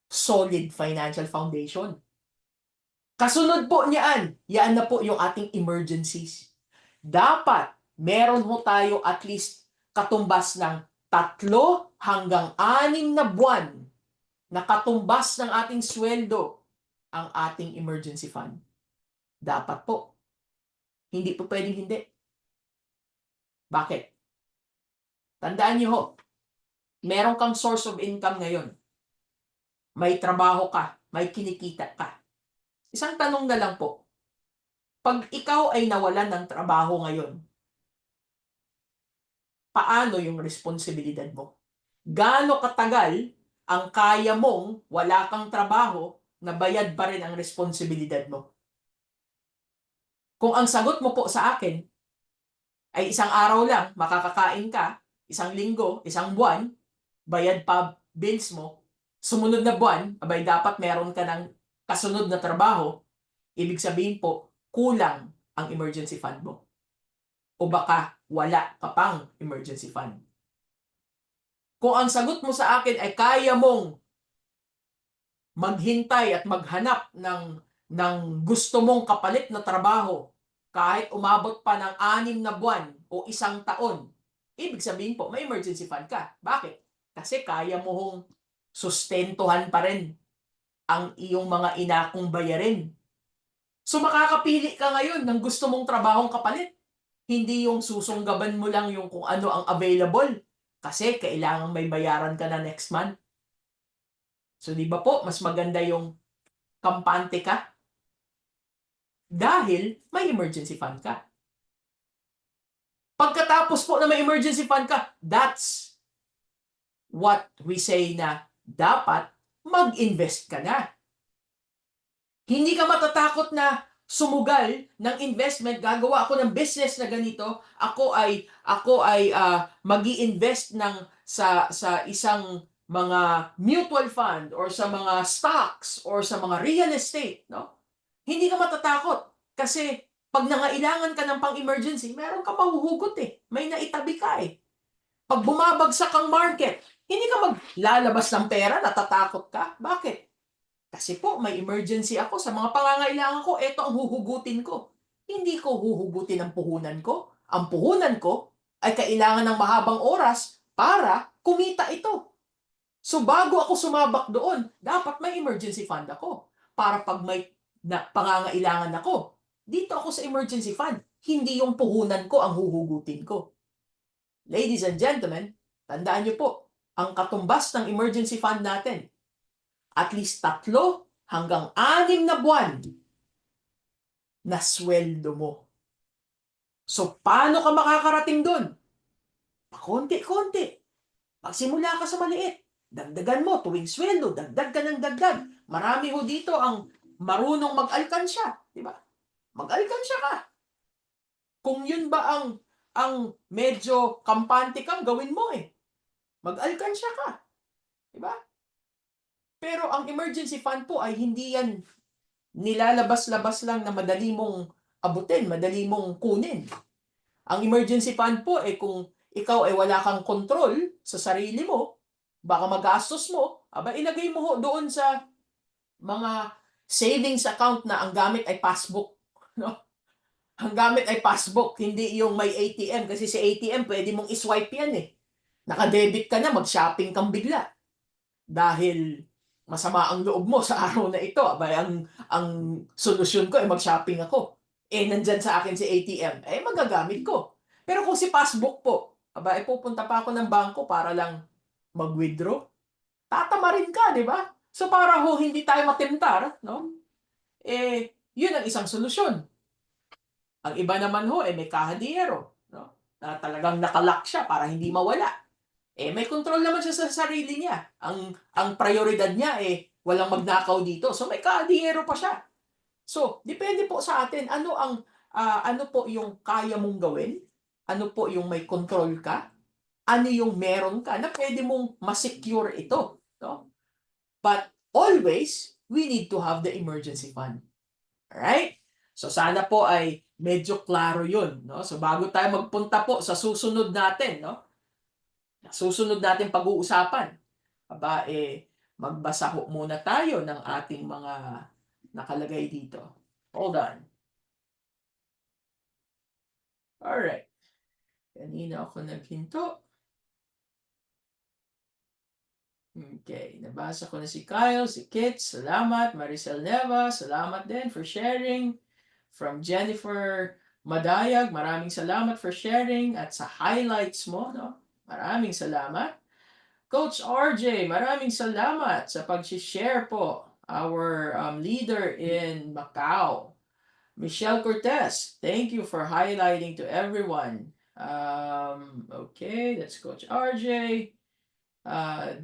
solid financial foundation. Kasunod po niyan, yan na po yung ating emergencies. Dapat meron ho tayo at least katumbas ng 3 hanggang 6 na buwan na katumbas ng ating sweldo ang ating emergency fund. Dapat po. Hindi po pwedeng hindi. Bakit? Tandaan niyo ho, meron kang source of income ngayon. May trabaho ka, may kinikita ka. Isang tanong na lang po, pag ikaw ay nawalan ng trabaho ngayon, paano yung responsibilidad mo? Gaano katagal ang kaya mong wala kang trabaho na bayad pa rin ang responsibilidad mo? Kung ang sagot mo po sa akin ay isang araw lang, makakakain ka, isang linggo, isang buwan, bayad pa bills mo, sumunod na buwan, abay dapat meron ka ng kasunod na trabaho, ibig sabihin po, kulang ang emergency fund mo. O baka wala ka pang emergency fund. Kung ang sagot mo sa akin ay kaya mong maghintay at maghanap ng gusto mong kapalit na trabaho kahit umabot pa ng 6 na buwan o isang taon, ibig sabihin po, may emergency fund ka. Bakit? Kasi kaya mo hong sustentuhan pa rin ang iyong mga inakong bayarin. So makakapili ka ngayon ng gusto mong trabahong kapalit. Hindi yung susunggaban mo lang yung kung ano ang available. Kasi kailangan may bayaran ka na next month. So di ba po, mas maganda yung kampante ka? Dahil may emergency fund ka. Pagkatapos po na may emergency fund ka, that's what we say na dapat mag-invest ka na. Hindi ka matatakot na sumugal ng investment, gagawa ako ng business na ganito, ako ay magi-invest sa isang mga mutual fund or sa mga stocks or sa mga real estate, no? Hindi ka matatakot kasi pag nangailangan ka ng pang-emergency, meron ka mahuhugot eh. May naitabi ka eh. Pag bumabagsak ang market, hindi ka maglalabas ng pera, natatakot ka. Bakit? Kasi po, may emergency ako sa mga pangangailangan ko, eto ang huhugutin ko. Hindi ko huhugutin ang puhunan ko. Ang puhunan ko ay kailangan ng mahabang oras para kumita ito. So bago ako sumabak doon, dapat may emergency fund ako. Para pag may pangangailangan ako, dito ako sa emergency fund. Hindi yung puhunan ko ang huhugutin ko. Ladies and gentlemen, tandaan niyo po, ang katumbas ng emergency fund natin, at least 3 hanggang 6 na buwan na sweldo mo. So, paano ka makakarating doon? Pakonti-konti. Magsimula ka sa maliit. Dagdagan mo tuwing sweldo, dagdag ka ng dagdag. Marami ho dito ang marunong mag-alkansya, di ba? Mag-alkansya ka. Kung yun ba ang medyo kampante kang gawin mo eh. Mag-alkansya ka. Di ba? Pero ang emergency fund po ay hindi yan nilalabas-labas lang na madali mong abutin, madali mong kunin. Ang emergency fund po ay kung ikaw ay wala kang control sa sarili mo, baka magastos mo, aba ilagay mo ho doon sa mga savings account na ang gamit ay passbook. No? Ang gamit ay passbook, hindi yung may ATM. Kasi sa ATM, pwede mong iswipe yan eh. Naka-debit ka na, mag-shopping kang bigla. Dahil masama ang loob mo sa araw na ito. Abay, ang solusyon ko ay mag-shopping ako. nandyan sa akin si ATM, magagamit ko. Pero kung si passbook po, aba, pupunta pa ako ng bangko para lang mag-withdraw, tatamarin ka, di ba? So para ho hindi tayo matemtar, no? Yun ang isang solusyon. Ang iba naman ho, may kahadiyero, no? Na talagang nakalock siya para hindi mawala. May control naman siya sa sarili niya. Ang prioridad niya, walang magnakaw dito. So may kahadiyero pa siya. So, depende po sa atin, ano po yung kaya mong gawin? Ano po yung may control ka? Ano yung meron ka na pwede mong ma-secure ito, no? But always, we need to have the emergency fund. Alright? So sana po ay medyo klaro 'yun, no? So bago tayo magpunta po sa susunod natin, no? Susunod natin pag-uusapan. Aba, magbasa ho muna tayo ng ating mga nakalagay dito. Hold on. Alright. Kanina ako naghinto. Okay, nabasa ko na si Kyle, si Kit, salamat. Maricel Neva, salamat din for sharing. From Jennifer Madayag, maraming salamat for sharing at sa highlights mo, no? Maraming salamat. Coach RJ, maraming salamat sa pag-share po. Our leader in Macau. Michelle Cortez, thank you for highlighting to everyone. Okay, that's Coach RJ.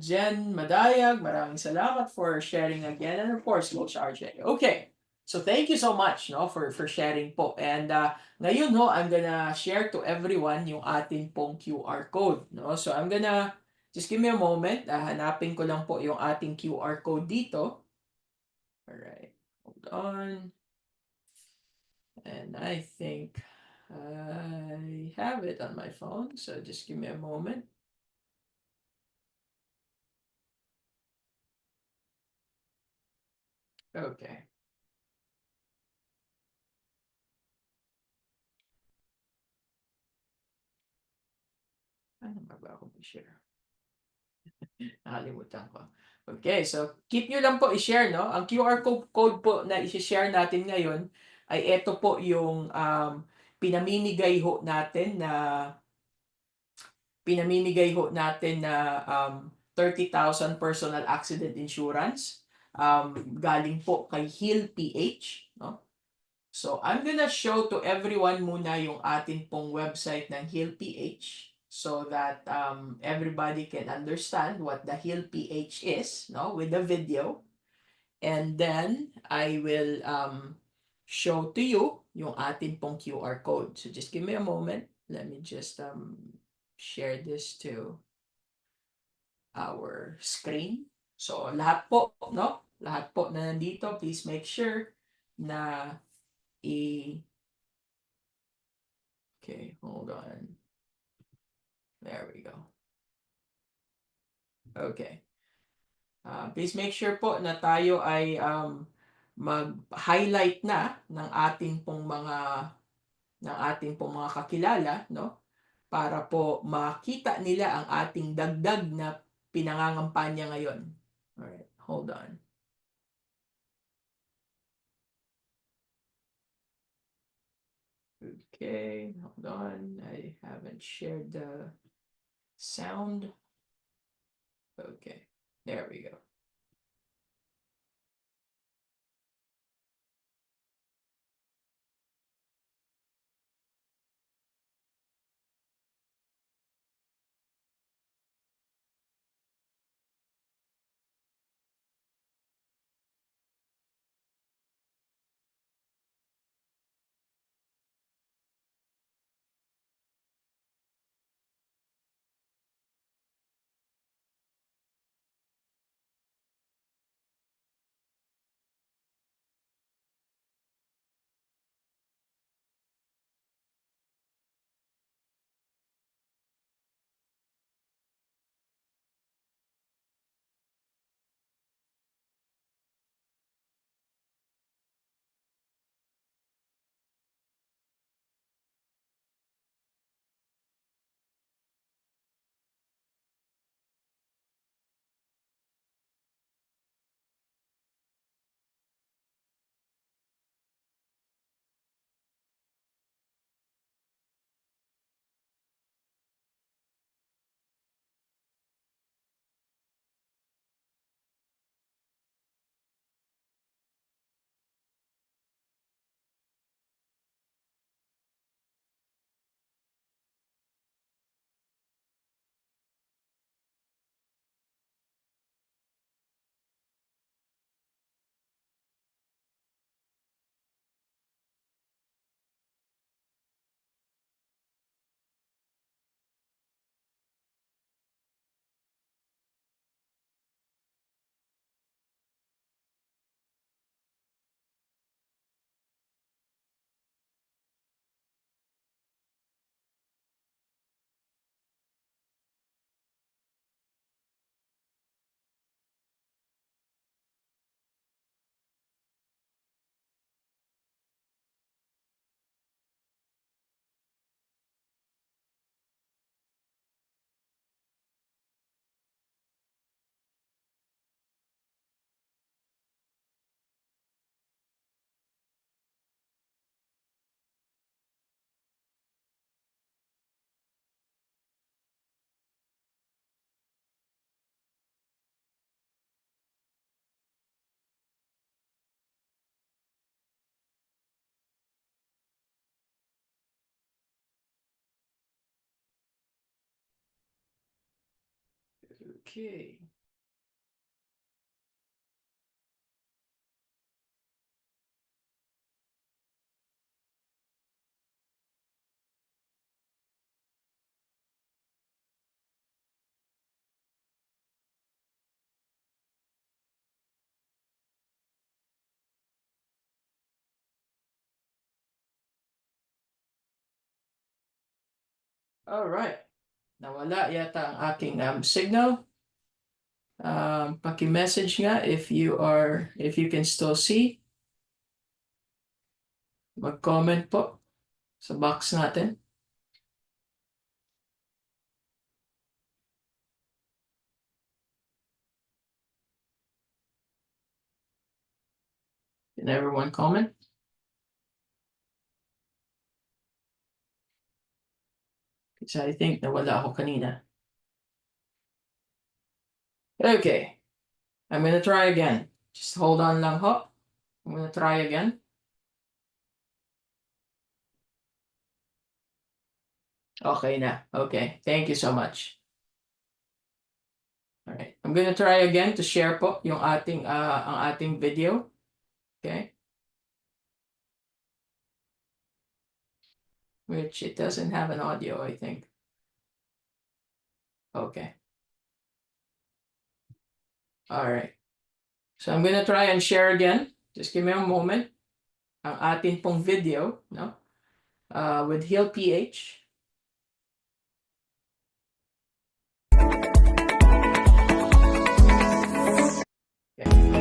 Jen Madayag, maraming salamat for sharing again. And of course, Coach RJ. Okay. So thank you so much no for sharing po. And ngayon no, I'm gonna share to everyone yung ating pong QR code, no? So I'm gonna just give me a moment. Hanapin ko lang po yung ating QR code dito. All right. Hold on. And I think I have it on my phone. So just give me a moment. Okay. Ano ba ako i-share? Nakalimutan ko. Okay, so keep nyo lang po i-share, no? Ang QR code po na i-share natin ngayon ay ito po yung pinamimigay ho natin na um, 30,000 personal accident insurance galing po kay Heal PH, no? So, I'm gonna show to everyone muna yung atin pong website ng Heal PH so that everybody can understand what the Heal PH is, no, with the video. And then, I will show to you yung atin pong QR code. So, just give me a moment. Let me just share this to our screen. So, lahat po, no? Lahat po na nandito, please make sure na i Okay, hold on. There we go. Okay. Please make sure po na tayo ay mag-highlight na ng ating pong mga kakilala, no? Para po makita nila ang ating dagdag na pinangangampanya ngayon. Alright, hold on. Okay, hold on. I haven't shared the sound. Okay, there we go. Okay. All right. Nawala yata ang aking signal. Paki-message nga if you can still see. Mag-comment po sa box natin. Can everyone comment? Kasi I think nawala ako kanina. Okay. I'm gonna try again. Just hold on lang ho. I'm gonna try again. Okay na. Okay. Thank you so much. Alright. I'm gonna try again to share po yung ang ating video. Okay. Which it doesn't have an audio, I think. Okay. Alright. So I'm gonna try and share again. Just give me a moment. Ang ating pong video, no? With Heal PH. Okay.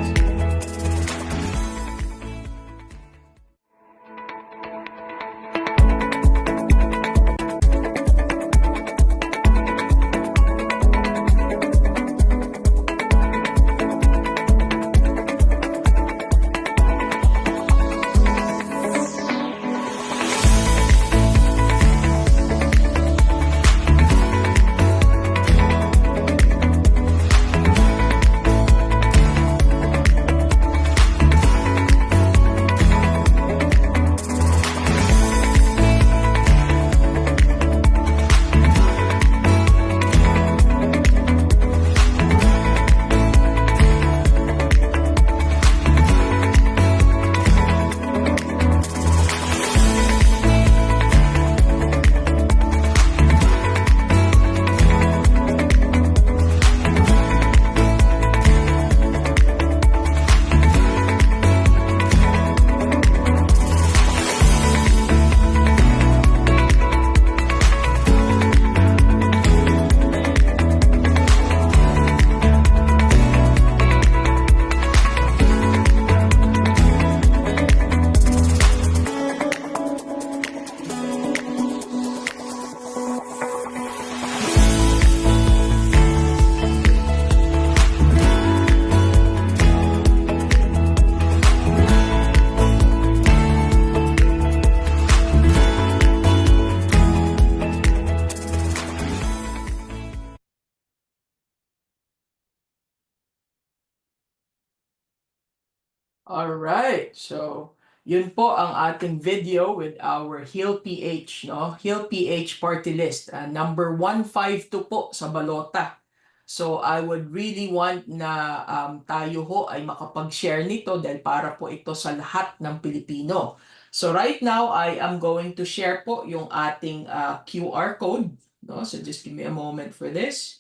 Alright, so yun po ang ating video with our Heal PH, no? Heal PH party list, number 152 po sa balota. So I would really want na tayo ho ay makapag-share nito dahil para po ito sa lahat ng Pilipino. So right now, I am going to share po yung ating QR code, no? So just give me a moment for this.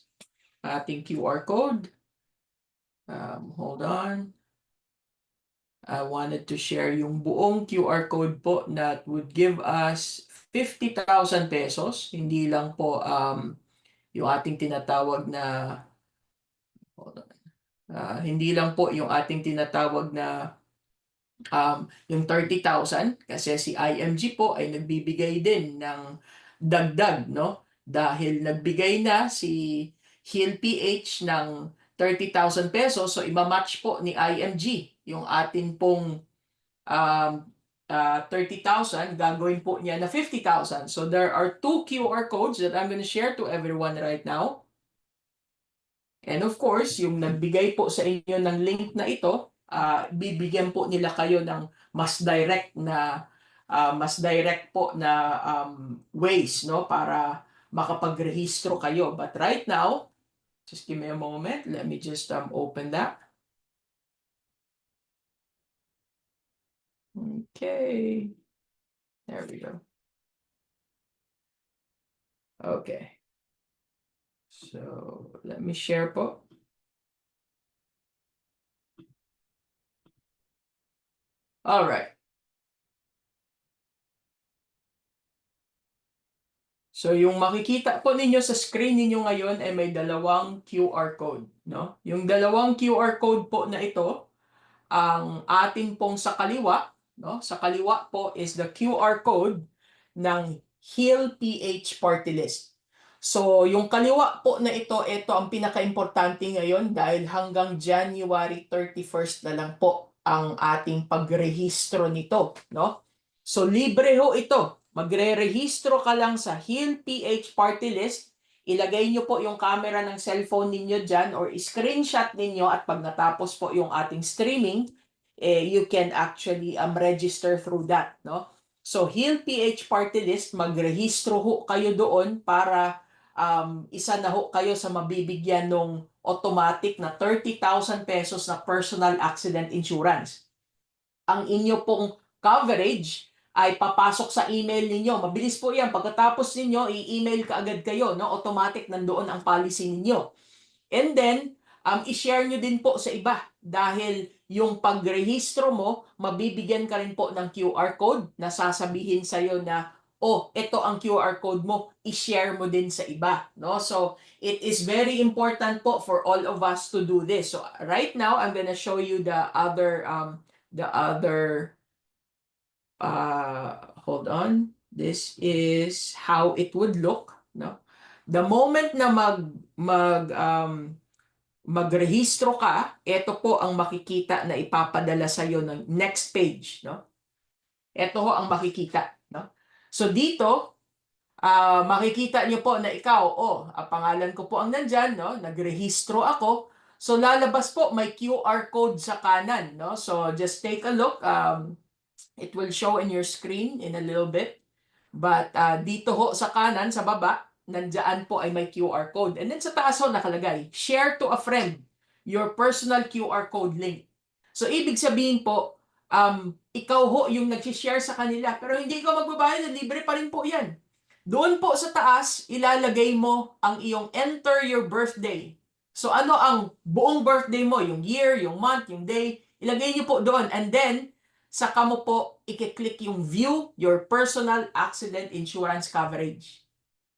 Ating QR code. Hold on. I wanted to share yung buong QR code po that would give us 50,000 pesos. Hindi lang po yung ating tinatawag na hindi lang po yung ating tinatawag na yung 30,000 kasi si IMG po ay nagbibigay din ng dagdag, no? Dahil nagbigay na si Heal PH ng 30,000 pesos, so imamatch po ni IMG yung atin pong 30,000, gagawin po niya na 50,000. So there are two QR codes that I'm going to share to everyone right now. And of course, yung nagbigay po sa inyo ng link na ito, bibigyan po nila kayo ng mas direct po na ways, no, para makapagrehistro kayo. But right now, Just give me a moment. Let me just open that. Okay. There we go. Okay. So, let me share po. All right. So, yung makikita po ninyo sa screen ninyo ngayon ay may dalawang QR code, no? Yung dalawang QR code po na ito, ang ating pong sa kaliwa, no? Sa kaliwa po is the QR code ng Heal PH Party List. So, yung kaliwa po na ito ang pinaka-importante ngayon dahil hanggang January 31st na lang po ang ating pagrehistro nito, no? So, libre ho ito. Magre-rehistro ka lang sa Heal PH Party List. Ilagay nyo po yung camera ng cellphone ninyo dyan or screenshot ninyo at pag natapos po yung ating streaming, you can actually register through that, no? So, Heal PH Party List, magrehistro ho kayo doon para isa na ho kayo sa mabibigyan ng automatic na 30,000 pesos na personal accident insurance. Ang inyo pong coverage ay papasok sa email ninyo. Mabilis po yan. Pagkatapos ninyo, i-email ka agad kayo. No? Automatic nandoon ang policy ninyo. And then, i-share nyo din po sa iba dahil yung pagrehistro mo, mabibigyan ka rin po ng QR code na sasabihin sa'yo na, oh, ito ang QR code mo, i-share mo din sa iba. No? So, it is very important po for all of us to do this. So, right now, I'm gonna show you the other hold on. This is how it would look, no? The moment na magrehistro ka, ito po ang makikita na ipapadala sa iyo ng next page, no? Ito ho ang makikita, no? So dito, makikita niyo po na ikaw, ang pangalan ko po ang nandyan, no? Nagrehistro ako. So lalabas po may QR code sa kanan, no? So just take a look. It will show in your screen in a little bit. But dito ho sa kanan, sa baba, nandiyan po ay may QR code. And then sa taas ho nakalagay, share to a friend your personal QR code link. So ibig sabihin po, ikaw ho yung nag-share sa kanila, pero hindi ka magbabayad, libre pa rin po yan. Doon po sa taas, ilalagay mo ang iyong enter your birthday. So ano ang buong birthday mo, yung year, yung month, yung day, ilagay niyo po doon. And then, saka mo po i-click yung view your personal accident insurance coverage.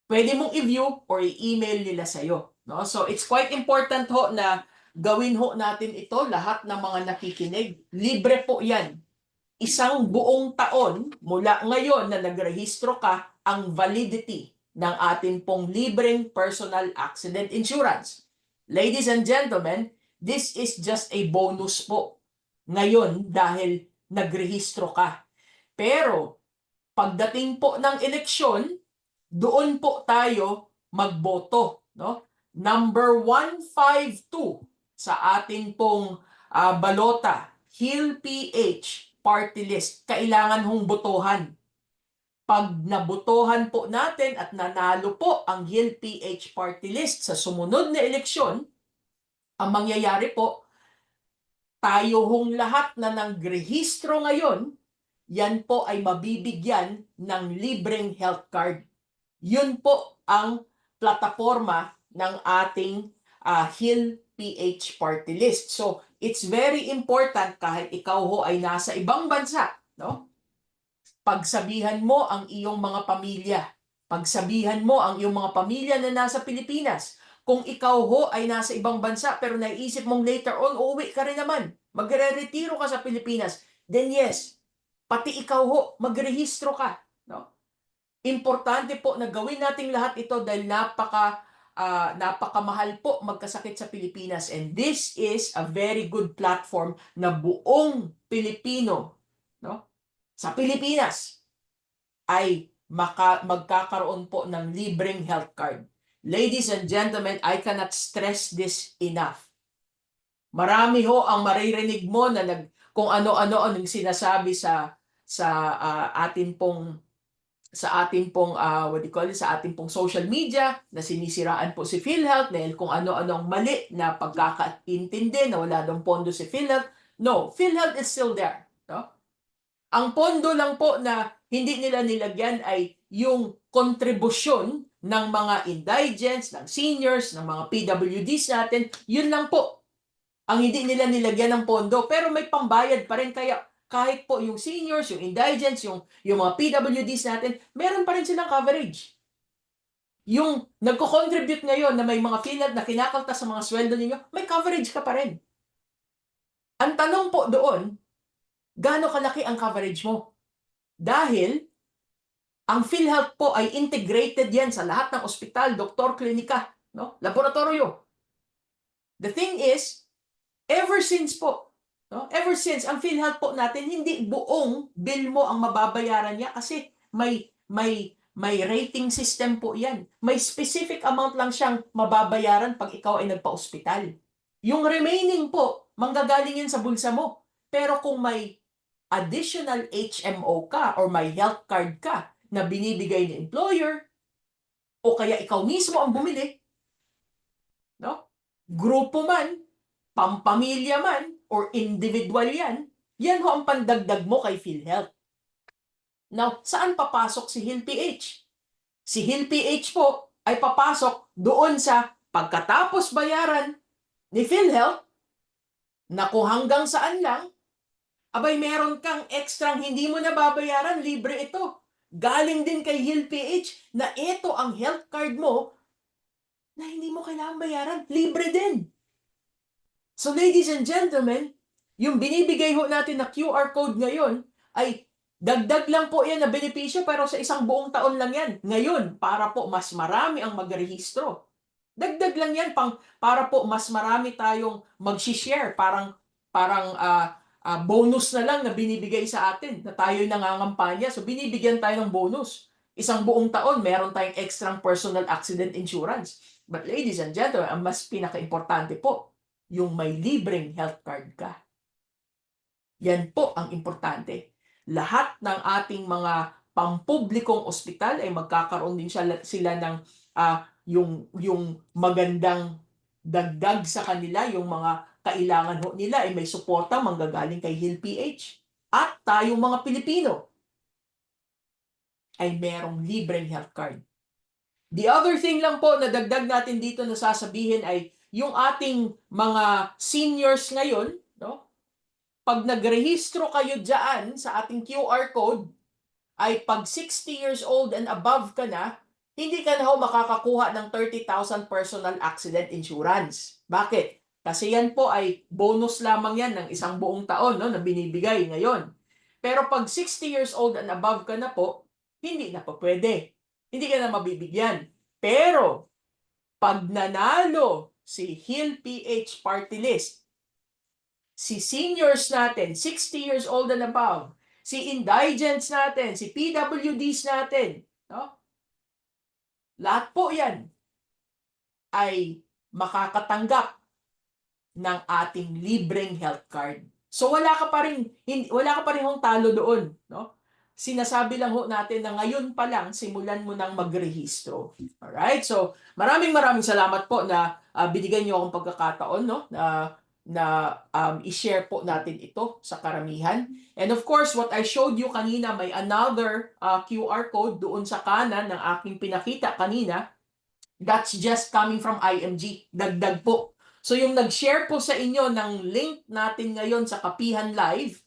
Pwede mong i-view or i-email nila sa'yo. No? So it's quite important ho na gawin ho natin ito, lahat ng mga nakikinig. Libre po yan. Isang buong taon mula ngayon na nagrehistro ka, ang validity ng ating pong libreng personal accident insurance. Ladies and gentlemen, this is just a bonus po ngayon dahil nagrehistro ka. Pero pagdating po ng eleksyon, doon po tayo magboto, no? Number 152 sa atin pong balota, Heal PH Party List, kailangan hong botohan. Pag nabotohan po natin at nanalo po ang Heal PH Party List sa sumunod na eleksyon, ang mangyayari po, tayo hong lahat na nagrehistro ngayon, yan po ay mabibigyan ng libreng health card. Yun po ang plataforma ng ating Heal PH Party List. So, it's very important kahit ikaw ho ay nasa ibang bansa, no? Pagsabihan mo ang iyong mga pamilya. Pagsabihan mo ang iyong mga pamilya na nasa Pilipinas. Kung ikaw ho ay nasa ibang bansa pero naisip mong later on, uuwi ka rin naman. Magre-retiro ka sa Pilipinas. Then yes, pati ikaw ho, magrehistro ka. No? Importante po na gawin nating lahat ito dahil napakamahal po magkasakit sa Pilipinas. And this is a very good platform na buong Pilipino, no? Sa Pilipinas ay magkakaroon po ng libreng health card. Ladies and gentlemen, I cannot stress this enough. Marami ho ang maririnig mo na kung ano-ano ang sinasabi sa atin pong sa ating pong what do you call it, sa ating pong social media na sinisiraan po si PhilHealth dahil kung ano-anong mali na pagkakaintindi na wala daw pondo si PhilHealth. No, PhilHealth is still there. No? Ang pondo lang po na hindi nila nilagyan ay yung kontribusyon ng mga indigents, ng seniors, ng mga PWDs natin. Yun lang po ang hindi nila nilagyan ng pondo. Pero may pambayad pa rin. Kaya kahit po yung seniors, yung indigents, yung mga PWDs natin, meron pa rin silang coverage. Yung nagko-contribute ngayon na may mga PhilHealth na kinakaltas sa mga sweldo ninyo, may coverage ka pa rin. Ang tanong po doon, gaano kalaki ang coverage mo? Dahil ang PhilHealth po ay integrated yan sa lahat ng ospital, doktor, klinika, no? Laboratorio. The thing is, ever since po, no? Ever since, ang PhilHealth po natin, hindi buong bill mo ang mababayaran niya kasi may rating system po yan. May specific amount lang siyang mababayaran pag ikaw ay nagpa-ospital. Yung remaining po, manggagaling yan sa bulsa mo. Pero kung may additional HMO ka or may health card ka na binibigay ni employer o kaya ikaw mismo ang bumili, no? Grupo man, pampamilya man, or individual yan, yan ho ang pandagdag mo kay PhilHealth. Now, saan papasok si HealthPH? Si HealthPH po ay papasok doon sa pagkatapos bayaran ni PhilHealth na kung hanggang saan lang, abay meron kang ekstrang hindi mo na babayaran, libre ito. Galing din kay HealthPH na ito ang health card mo na hindi mo kailangan bayaran, libre din. So ladies and gentlemen, yung binibigay ho natin na QR code ngayon ay dagdag lang po yan na benepisyo pero sa isang buong taon lang yan. Ngayon, para po mas marami ang magrehistro. Dagdag lang yan para po mas marami tayong mag-share. Parang bonus na lang na binibigay sa atin na tayo nangangampanya. So binibigyan tayo ng bonus. Isang buong taon, meron tayong extra personal accident insurance. But ladies and gentlemen, ang mas pinaka-importante po, yung may libreng health card ka. Yan po ang importante. Lahat ng ating mga pampublikong ospital ay magkakaroon din sila ng yung magandang dagdag sa kanila, yung mga kailangan ho nila ay may suporta manggagaling kay HealthPH. At tayong mga Pilipino ay merong libreng health card. The other thing lang po na dagdag natin dito na sasabihin ay yung ating mga seniors ngayon, no? Pag nagrehistro kayo dyan sa ating QR code, ay pag 60 years old and above ka na, hindi ka na ho makakakuha ng 30,000 personal accident insurance. Bakit? Kasi yan po ay bonus lamang yan ng isang buong taon, no, na binibigay ngayon. Pero pag 60 years old and above ka na po, hindi na po pwede. Hindi ka na mabibigyan. Pero pag nanalo si HealthPH Party List, si seniors natin, 60 years old and above, si indigents natin, si PWDs natin, no? Lahat po yan ay makakatanggap ng ating libreng health card. So wala ka pa rin hong talo doon, no? Sinasabi lang ho natin na ngayon pa lang simulan mo nang magrehistro. All right? So maraming salamat po na binigyan niyo akong pagkakataon, no? I-share po natin ito sa karamihan. And of course, what I showed you kanina, may another QR code doon sa kanan ng aking pinakita kanina. That's just coming from IMG. Dagdag po. So yung nag-share po sa inyo ng link natin ngayon sa Kapihan Live,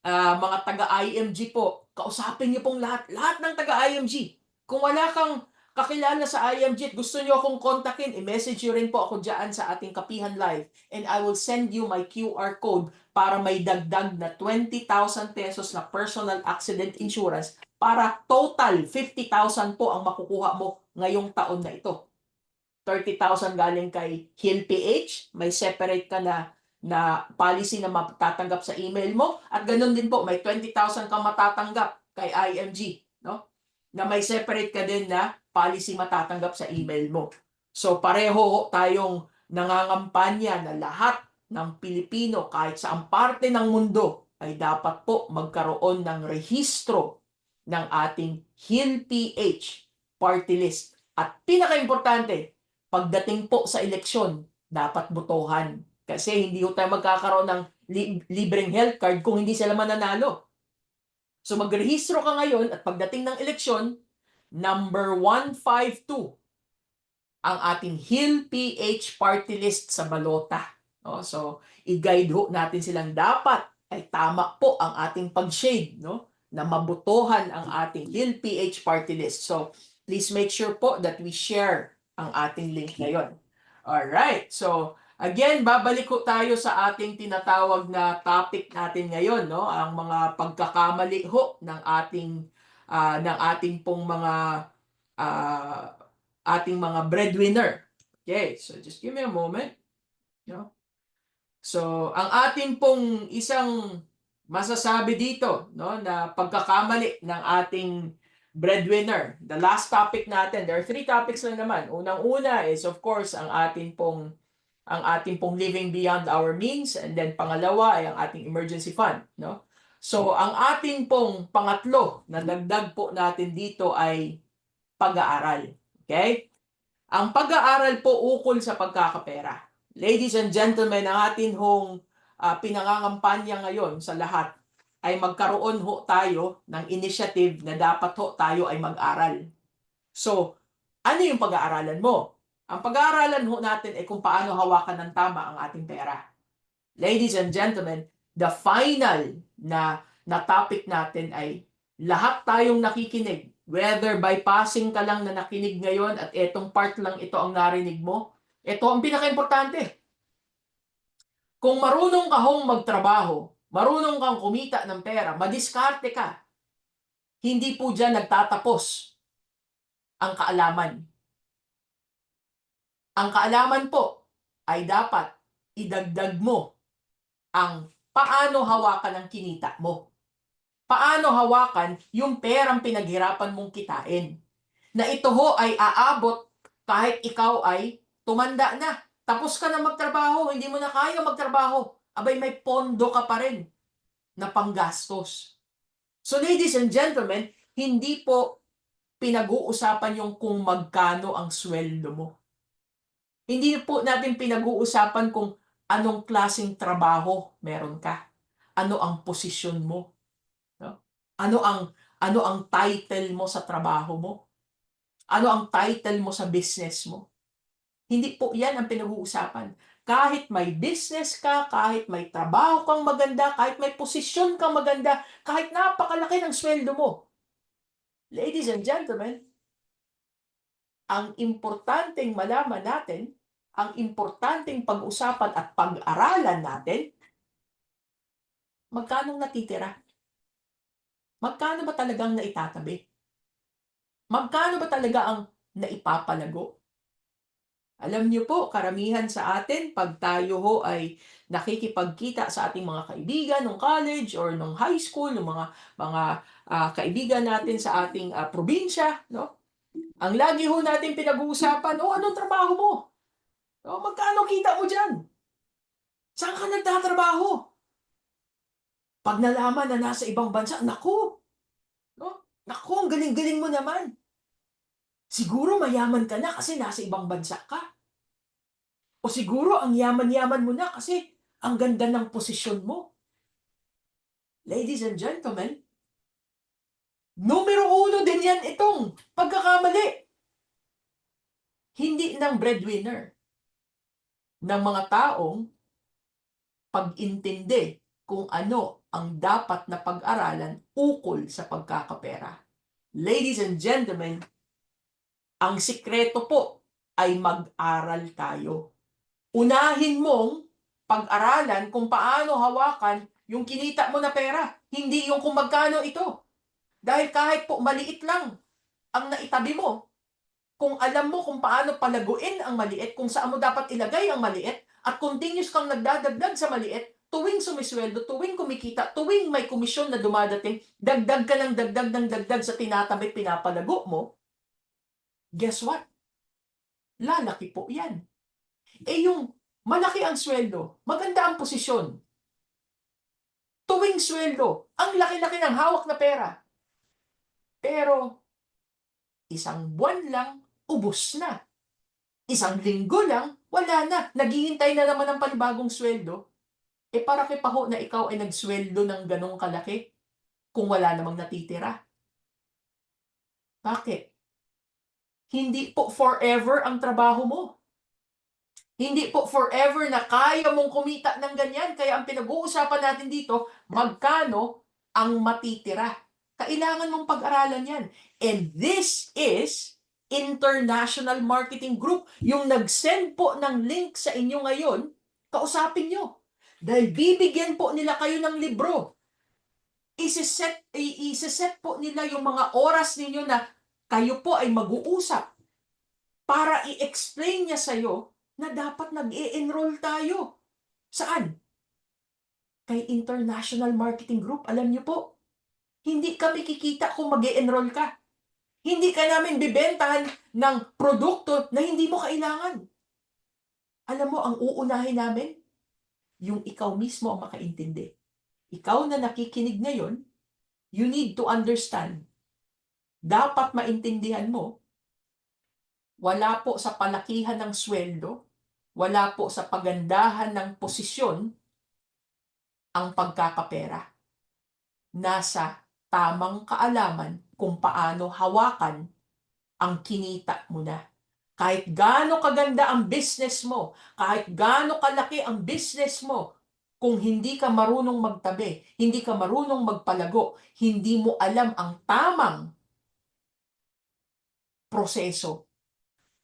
mga taga-IMG po, kausapin niyo pong lahat ng taga-IMG. Kung wala kang kakilala sa IMG at gusto niyo akong kontakin, i-message niyo rin po ako dyan sa ating Kapihan Live and I will send you my QR code para may dagdag na 20,000 pesos na personal accident insurance para total 50,000 po ang makukuha mo ngayong taon na ito. 30,000 galing kay HealthPH, may separate ka na policy na matatanggap sa email mo at ganun din po may 20,000 kang matatanggap kay IMG, no? Na may separate ka din na policy matatanggap sa email mo. So pareho tayong nangangampanya na lahat ng Pilipino kahit sa parte ng mundo ay dapat po magkaroon ng rehistro ng ating HIL-PH party list. At pinaka-importante, pagdating po sa eleksyon, dapat botohan. Kasi hindi tayo magkakaroon ng libreng health card kung hindi sila mananalo. So magrehistro ka ngayon at pagdating ng eleksyon, number 152 ang ating HIL-PH party list sa balota. No? So, i-guide ho natin silang dapat ay tama po ang ating pag-shade, no? Na mabotohan ang ating HIL-PH party list. So, please make sure po that we share ang ating link na yon. Alright, so again, babalik ko tayo sa ating tinatawag na topic natin ngayon, no? Ang mga pagkakamali ho ng ating pong mga ating mga breadwinner. Okay, so just give me a moment. No? So, ang ating pong isang masasabi dito, no, na pagkakamali ng ating breadwinner. The last topic natin, there are 3 topics lang naman. Unang-una is of course ang ating pong living beyond our means, and then pangalawa ay ang ating emergency fund, no? So, ang ating pong pangatlo na dagdag po natin dito ay pag-aaral. Okay? Ang pag-aaral po ukol sa pagkakapera. Ladies and gentlemen, ang atin hong pinangangampanya ngayon sa lahat ay magkaroon ho tayo ng initiative na dapat ho tayo ay mag-aral. So, ano yung pag-aaralan mo? Ang pag-aaralan ho natin ay kung paano hawakan ng tama ang ating pera. Ladies and gentlemen, the final na topic natin ay lahat tayong nakikinig, whether bypassing ka lang na nakinig ngayon at etong part lang ito ang narinig mo, ito ang pinaka-importante. Kung marunong ka hong magtrabaho, marunong kang kumita ng pera, madiskarte ka, hindi po dyan nagtatapos ang kaalaman. Ang kaalaman po ay dapat idagdag mo ang paano hawakan ang kinita mo. Paano hawakan yung perang pinaghirapan mong kitain. Na ito ho ay aabot kahit ikaw ay tumanda na. Tapos ka na magtrabaho, hindi mo na kaya magtrabaho. Abay, may pondo ka pa rin na panggastos. So ladies and gentlemen, hindi po pinag-uusapan yung kung magkano ang sweldo mo. Hindi po natin pinag-uusapan kung anong klaseng trabaho meron ka. Ano ang posisyon mo. No? Ano ang title mo sa trabaho mo? Ano ang title mo sa business mo? Hindi po 'yan ang pinag-uusapan. Kahit may business ka, kahit may trabaho kang maganda, kahit may posisyon kang maganda, kahit napakalaki ng sweldo mo. Ladies and gentlemen, ang importanteng malaman natin, ang importanteng pag-usapan at pag-aralan natin, magkano natitira? Magkano ba talagang naitatabi? Magkano ba talaga ang naipapalago? Alam niyo po, karamihan sa atin, pag tayo ho ay nakikipagkita sa ating mga kaibigan nung college or nung high school, nung mga kaibigan natin sa ating probinsya, no? Ang lagi ho natin pinag-uusapan, anong trabaho mo? Magkano kita mo dyan? Saan ka nagtatrabaho? Pag nalaman na nasa ibang bansa, naku! No? Naku, ang galing-galing mo naman. Siguro mayaman ka na kasi nasa ibang bansa ka. O siguro ang yaman-yaman mo na kasi ang ganda ng posisyon mo. Ladies and gentlemen, numero 1 din yan itong pagkakamali. Hindi ng breadwinner. Ng mga taong pag-intindi kung ano ang dapat na pag-aralan ukol sa pagkakapera. Ladies and gentlemen, ang sikreto po ay mag-aral tayo. Unahin mong pag-aralan kung paano hawakan yung kinita mo na pera, hindi yung kung magkano ito. Dahil kahit po maliit lang ang naitabi mo, kung alam mo kung paano palaguin ang maliit, kung saan mo dapat ilagay ang maliit, at continuous kang nagdadagdag sa maliit, tuwing sumisweldo, tuwing kumikita, tuwing may komisyon na dumadating, dagdag ka ng dagdag ng dagdag sa tinatabi pinapalago mo, guess what? Lalaki po yan. Yung malaki ang sweldo, maganda ang posisyon. Tuwing sweldo, ang laki-laki ng hawak na pera. Pero isang buwan lang, ubos na. Isang linggo lang, wala na. Naghihintay na naman ng panibagong sweldo. Para kay paho na ikaw ay nagsweldo ng ganong kalaki kung wala namang natitira. Bakit? Hindi po forever ang trabaho mo. Hindi po forever na kaya mong kumita ng ganyan. Kaya ang pinag-uusapan natin dito, magkano ang matitira. Kailangan mong pag-aralan yan. And this is International Marketing Group. Yung nag-send po ng link sa inyo ngayon, kausapin nyo. Dahil bibigyan po nila kayo ng libro. Isiset po nila yung mga oras ninyo na kayo po ay mag-uusap para i-explain niya sa'yo na dapat nag-e-enroll tayo. Saan? Kay International Marketing Group. Alam niyo po, hindi kami kikita kung mag-e-enroll ka. Hindi ka namin bibentahan ng produkto na hindi mo kailangan. Alam mo, ang uunahin namin, yung ikaw mismo ang makaintindi. Ikaw na nakikinig ngayon, you need to understand. Dapat maintindihan mo, wala po sa palakihan ng sweldo, wala po sa pagandahan ng posisyon ang pagkakapera. Nasa tamang kaalaman kung paano hawakan ang kinita mo na. Kahit gaano kaganda ang business mo, kahit gaano kalaki ang business mo, kung hindi ka marunong magtabi, hindi ka marunong magpalago, hindi mo alam ang tamang proseso,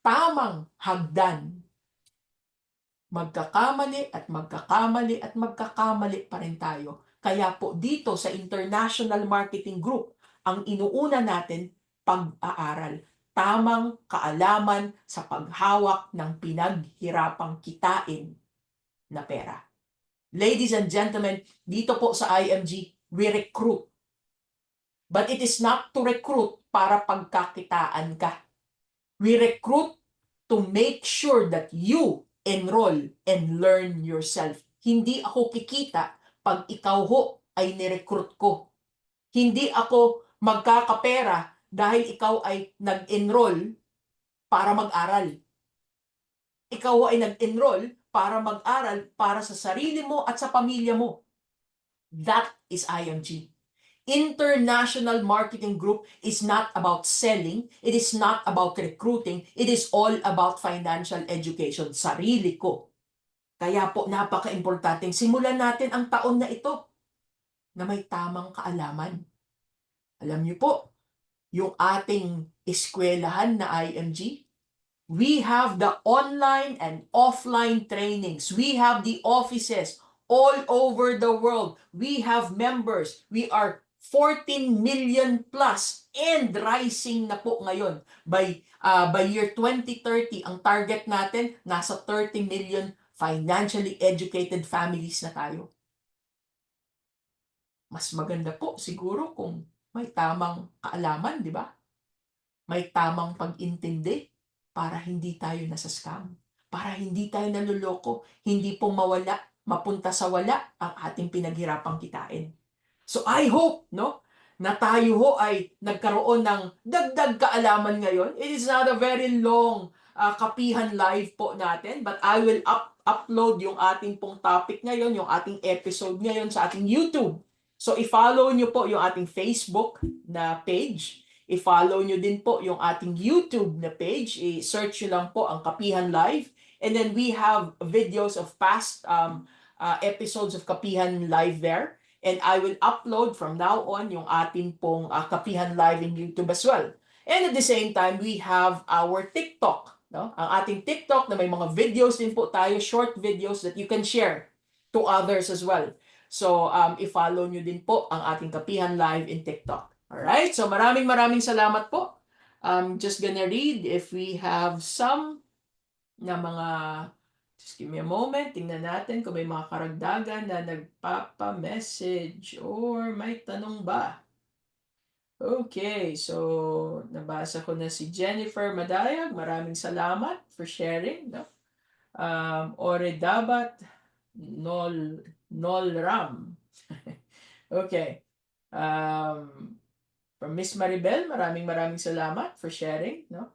tamang hagdan, magkakamali at magkakamali at magkakamali pa rin tayo. Kaya po dito sa International Marketing Group, ang inuuna natin, pag-aaral. Tamang kaalaman sa paghawak ng pinaghirapang kitain na pera. Ladies and gentlemen, dito po sa IMG, we recruit. But it is not to recruit para pagkakitaan ka. We recruit to make sure that you enroll and learn yourself. Hindi ako kikita pag ikaw ho ay nirecruit ko. Hindi ako magkakapera dahil ikaw ay nag-enroll para mag-aral. Ikaw ho ay nag-enroll para mag-aral para sa sarili mo at sa pamilya mo. That is IMG. International Marketing Group is not about selling. It is not about recruiting. It is all about financial education. Sarili ko. Kaya po napaka-importante. Simulan natin ang taon na ito na may tamang kaalaman. Alam niyo po, yung ating eskwelahan na IMG, we have the online and offline trainings. We have the offices all over the world. We have members. We are 14 million plus and rising na po ngayon. By year 2030, ang target natin, nasa 30 million financially educated families na tayo. Mas maganda po siguro kung may tamang kaalaman, di ba? May tamang pag-intindi para hindi tayo nasa scam. Para hindi tayo naluloko, hindi po mawala, mapunta sa wala ang ating pinaghirapang kitain. So I hope, no, na tayo ho ay nagkaroon ng dagdag kaalaman ngayon. It is not a very long kapihan live po natin, but I will upload yung ating pong topic ngayon, yung ating episode ngayon sa ating YouTube. So i-follow nyo po yung ating Facebook na page. I-follow nyo din po yung ating YouTube na page. I-search nyo lang po ang Kapihan Live. And then we have videos of past episodes of Kapihan Live there. And I will upload from now on yung ating pong Kapihan Live in YouTube as well. And at the same time, we have our TikTok. No? Ang ating TikTok na may mga videos din po tayo, short videos that you can share to others as well. So, i-follow nyo din po ang ating Kapihan Live in TikTok. Alright? So, maraming salamat po. Just gonna read if we have some na mga, just give me a moment, tingnan natin kung may mga karagdagan na nagpapa-message or may tanong ba. Okay, so nabasa ko na si Jennifer Madayag. Maraming salamat for sharing. No? Ore dapat Nolram. Okay. From Miss Maribel, maraming salamat for sharing, no?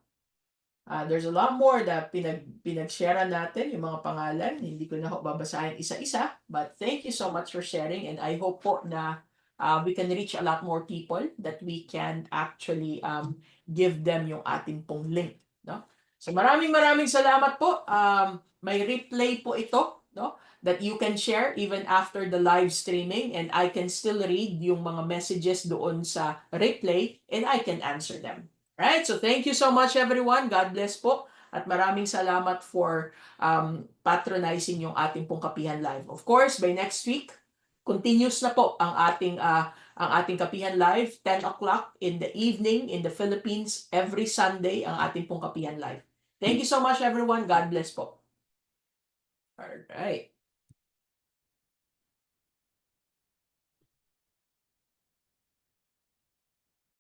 There's a lot more na pinag-sharean natin, yung mga pangalan. Hindi ko na ho babasahin isa-isa, but thank you so much for sharing, and I hope po na we can reach a lot more people, that we can actually give them yung ating pong link, no? So maraming salamat po. May replay po ito, no? That you can share even after the live streaming, and I can still read yung mga messages doon sa replay, and I can answer them. Right? So thank you so much everyone. God bless po. At maraming salamat for patronizing yung ating pong Kapihan Live. Of course, by next week, continuous na po ang ating Kapihan Live, 10 o'clock in the evening in the Philippines, every Sunday ang ating pong Kapihan Live. Thank you so much everyone. God bless po. All right.